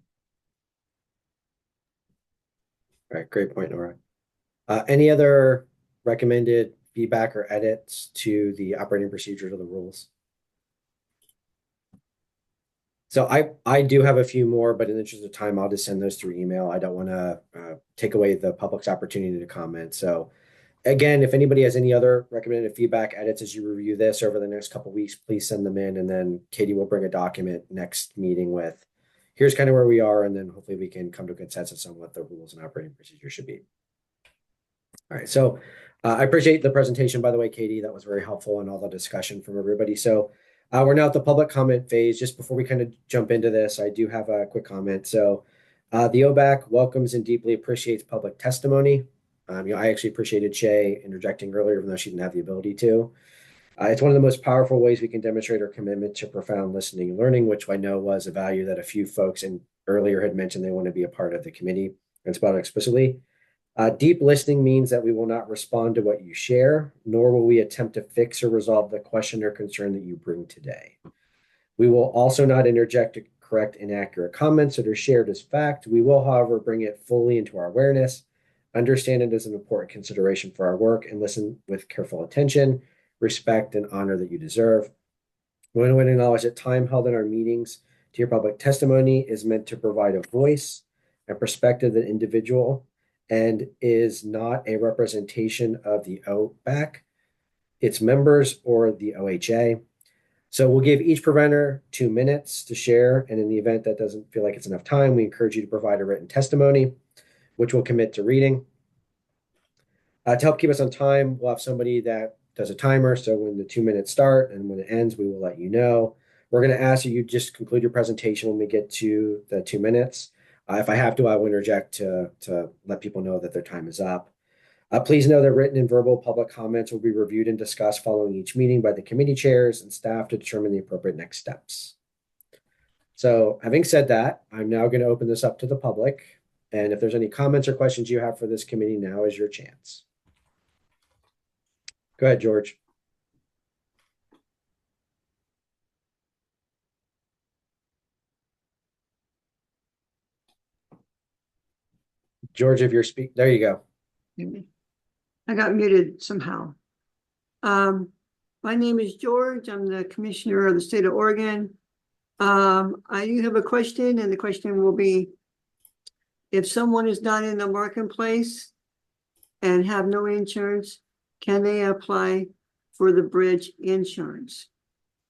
[SPEAKER 2] right, great point, Nora. Any other recommended feedback or edits to the operating procedures or the rules? So I do have a few more, but in the interest of time, I'll just send those through email. I don't want to take away the public's opportunity to comment. So again, if anybody has any other recommended feedback, edits as you review this over the next couple of weeks, please send them in. And then Katie will bring a document next meeting with, here's kind of where we are. And then hopefully we can come to a consensus on what the rules and operating procedures should be. All right, so I appreciate the presentation, by the way, Katie. That was very helpful and all the discussion from everybody. So we're now at the public comment phase. Just before we kind of jump into this, I do have a quick comment. So the OBAC welcomes and deeply appreciates public testimony. I actually appreciated Shay interjecting earlier, even though she didn't have the ability to. It's one of the most powerful ways we can demonstrate our commitment to profound listening and learning, which I know was a value that a few folks in earlier had mentioned they want to be a part of the committee and spelled explicitly. Deep listening means that we will not respond to what you share, nor will we attempt to fix or resolve the question or concern that you bring today. We will also not interject to correct inaccurate comments that are shared as fact. We will, however, bring it fully into our awareness, understand it as an important consideration for our work, and listen with careful attention, respect, and honor that you deserve. We want to acknowledge that time held in our meetings to hear public testimony is meant to provide a voice and perspective of the individual and is not a representation of the OBAC, its members, or the OHA. So we'll give each presenter 2 minutes to share, and in the event that doesn't feel like it's enough time, we encourage you to provide a written testimony, which we'll commit to reading. To help keep us on time, we'll have somebody that does a timer, so when the 2 minutes start and when it ends, we will let you know. We're going to ask that you just conclude your presentation when we get to the 2 minutes. If I have to, I will interject to let people know that their time is up. Please know that written and verbal public comments will be reviewed and discussed following each meeting by the committee chairs and staff to determine the appropriate next steps. So having said that, I'm now going to open this up to the public. And if there's any comments or questions you have for this committee, now is your chance. Go ahead, George. George, if you're there you go.
[SPEAKER 16] I got muted somehow. My name is George. I'm the commissioner of the state of Oregon. I do have a question, and the question will be, if someone is not in the marketplace and have no insurance, can they apply for the bridge insurance?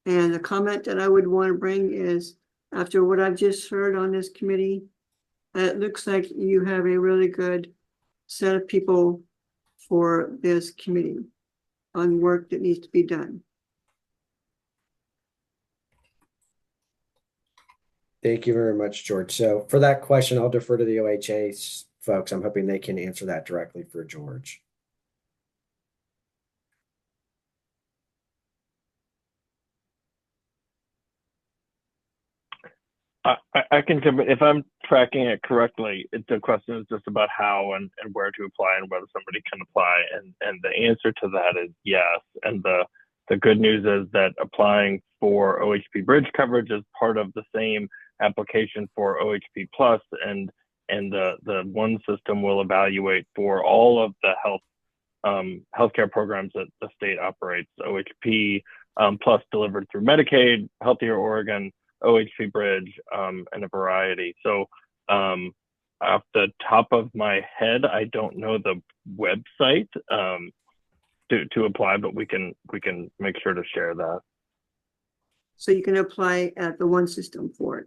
[SPEAKER 16] And the comment that I would want to bring is, after what I've just heard on this committee, it looks like you have a really good set of people for this committee on work that needs to be done.
[SPEAKER 2] Thank you very much, George. So for that question, I'll defer to the OHA folks. I'm hoping they can answer that directly for George.
[SPEAKER 11] I can jump in. If I'm tracking it correctly, the question is just about how and where to apply and whether somebody can apply. And the answer to that is yes. And the good news is that applying for OHP bridge coverage is part of the same application for OHP plus, and the one system will evaluate for all of the healthcare programs that the state operates. OHP plus delivered through Medicaid, Healthier Oregon, OHP Bridge, and a variety. So off the top of my head, I don't know the website to apply, but we can make sure to share that.
[SPEAKER 16] So you can apply at the one system for it.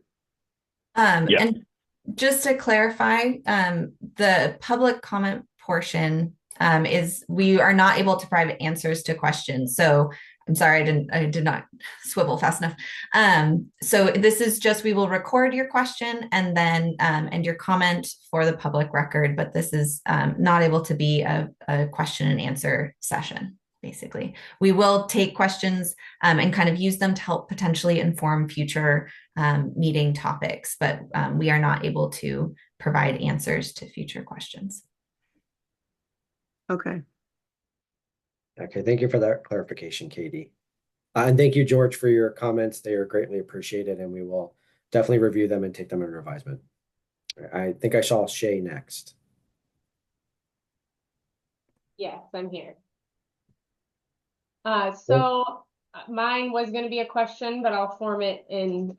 [SPEAKER 11] Yeah.
[SPEAKER 1] And just to clarify, the public comment portion is we are not able to provide answers to questions. So I'm sorry, I did not swivel fast enough. So this is just, we will record your question and then, and your comment for the public record, but this is not able to be a question and answer session, basically. We will take questions and kind of use them to help potentially inform future meeting topics, but we are not able to provide answers to future questions.
[SPEAKER 16] Okay.
[SPEAKER 2] Okay, thank you for that clarification, Katie. And thank you, George, for your comments. They are greatly appreciated, and we will definitely review them and take them under advisement. I think I saw Shay next.
[SPEAKER 5] Yes, I'm here. So mine was going to be a question, but I'll form it in,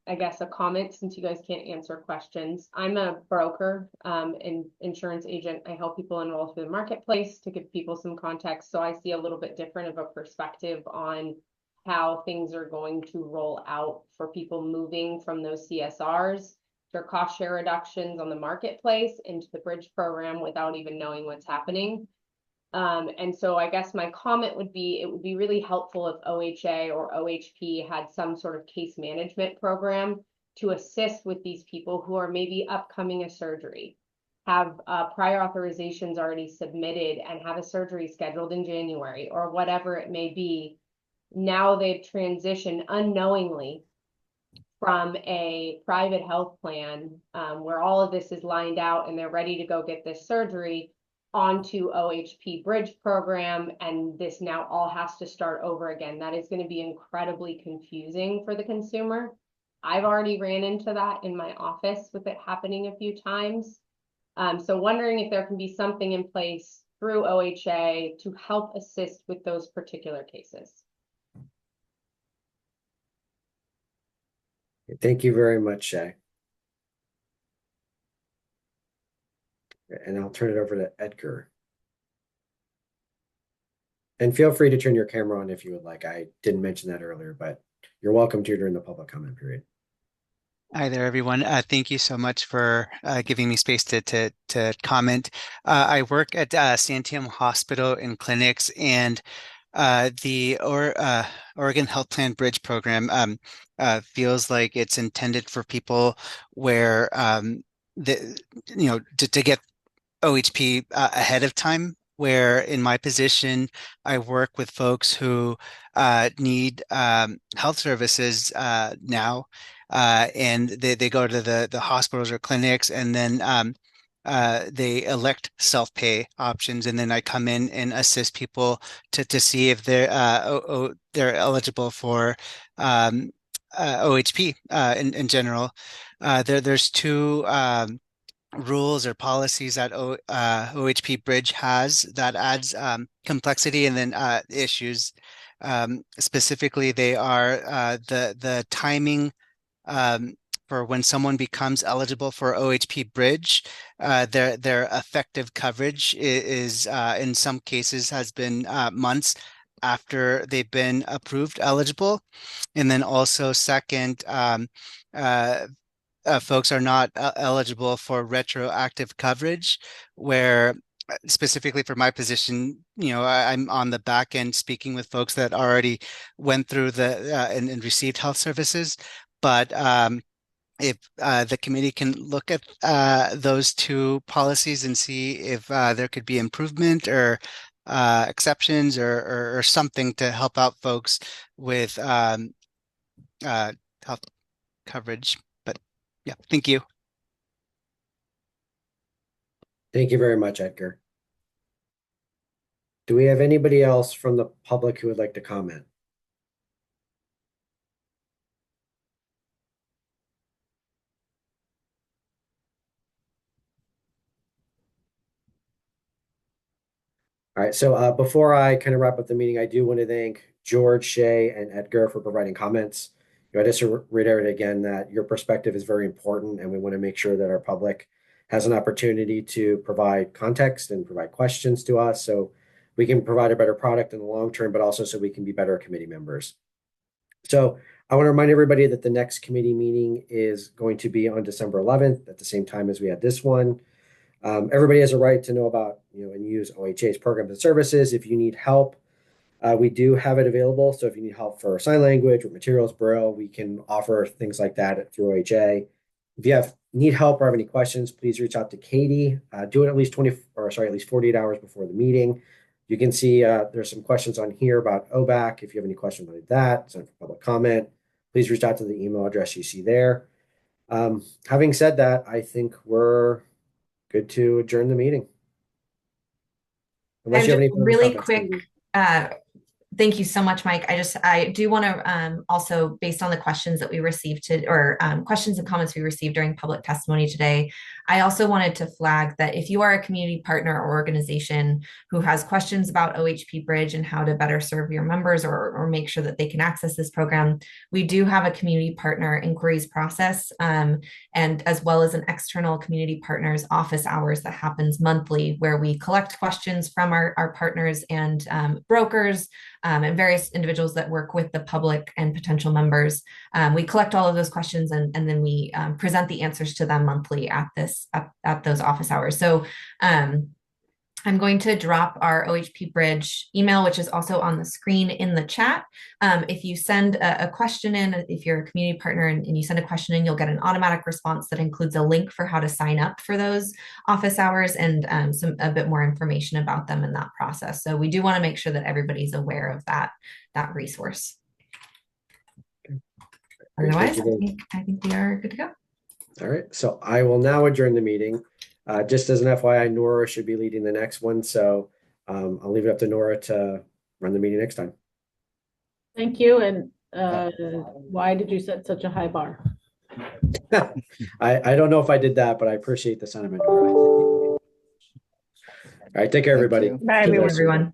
[SPEAKER 5] I guess, a comment since you guys can't answer questions. I'm a broker and insurance agent. I help people enroll through the marketplace to give people some context. So I see a little bit different of a perspective on how things are going to roll out for people moving from those CSRs or cost share reductions on the marketplace into the bridge program without even knowing what's happening. And so I guess my comment would be, it would be really helpful if OHA or OHP had some sort of case management program to assist with these people who are maybe upcoming a surgery have prior authorizations already submitted and have a surgery scheduled in January or whatever it may be. Now they've transitioned unknowingly from a private health plan where all of this is lined out and they're ready to go get this surgery onto OHP Bridge program, and this now all has to start over again. That is going to be incredibly confusing for the consumer. I've already ran into that in my office with it happening a few times. So wondering if there can be something in place through OHA to help assist with those particular cases.
[SPEAKER 2] Thank you very much, Shay. And I'll turn it over to Edgar. And feel free to turn your camera on if you would like. I didn't mention that earlier, but you're welcome to during the public comment period.
[SPEAKER 17] Hi there, everyone. Thank you so much for giving me space to comment. I work at Santiam Hospital and Clinics, and the Oregon Health Plan Bridge program feels like it's intended for people where to get OHP ahead of time. Where in my position, I work with folks who need health services now. And they go to the hospitals or clinics, and then they elect self-pay options, and then I come in and assist people to see if they're eligible for OHP in general. There's two rules or policies that OHP Bridge has that adds complexity and then issues. Specifically, they are the timing for when someone becomes eligible for OHP Bridge. Their effective coverage is in some cases has been months after they've been approved eligible. And then also second, folks are not eligible for retroactive coverage, where specifically for my position, I'm on the back end speaking with folks that already went through and received health services. But if the committee can look at those two policies and see if there could be improvement or exceptions or something to help out folks with health coverage. But yeah, thank you.
[SPEAKER 2] Thank you very much, Edgar. Do we have anybody else from the public who would like to comment? All right, so before I kind of wrap up the meeting, I do want to thank George, Shay, and Edgar for providing comments. I just reiterate again that your perspective is very important, and we want to make sure that our public has an opportunity to provide context and provide questions to us so we can provide a better product in the long term, but also so we can be better committee members. So I want to remind everybody that the next committee meeting is going to be on December 11th at the same time as we had this one. Everybody has a right to know about, and use OHA's programs and services. If you need help, we do have it available. So if you need help for sign language or materials, Braille, we can offer things like that through OHA. If you need help or have any questions, please reach out to Katie. Do it at least 48 hours before the meeting. You can see there's some questions on here about OBAC. If you have any questions like that, send for public comment. Please reach out to the email address you see there. Having said that, I think we're good to adjourn the meeting. Unless you have any
[SPEAKER 1] really
[SPEAKER 2] comments.
[SPEAKER 1] quick, thank you so much, Mike. I do want to also, based on the questions that we received questions and comments we received during public testimony today, I also wanted to flag that if you are a community partner or organization who has questions about OHP Bridge and how to better serve your members or make sure that they can access this program, we do have a community partner inquiries process, and as well as an external community partners office hours that happens monthly, where we collect questions from our partners and brokers, and various individuals that work with the public and potential members. We collect all of those questions and then we present the answers to them monthly at those office hours. So I'm going to drop our OHP Bridge email, which is also on the screen in the chat. If you send a question in, if you're a community partner and you send a question in, you'll get an automatic response that includes a link for how to sign up for those office hours and a bit more information about them in that process. So we do want to make sure that everybody's aware of that resource. Otherwise, I think we are good to go.
[SPEAKER 2] All right, so I will now adjourn the meeting. Just as an FYI, Nora should be leading the next one, so I'll leave it up to Nora to run the meeting next time.
[SPEAKER 14] Thank you. And why did you set such a high bar?
[SPEAKER 2] I don't know if I did that, but I appreciate the sentiment, Nora. All right, take care, everybody.
[SPEAKER 15] Bye, everyone.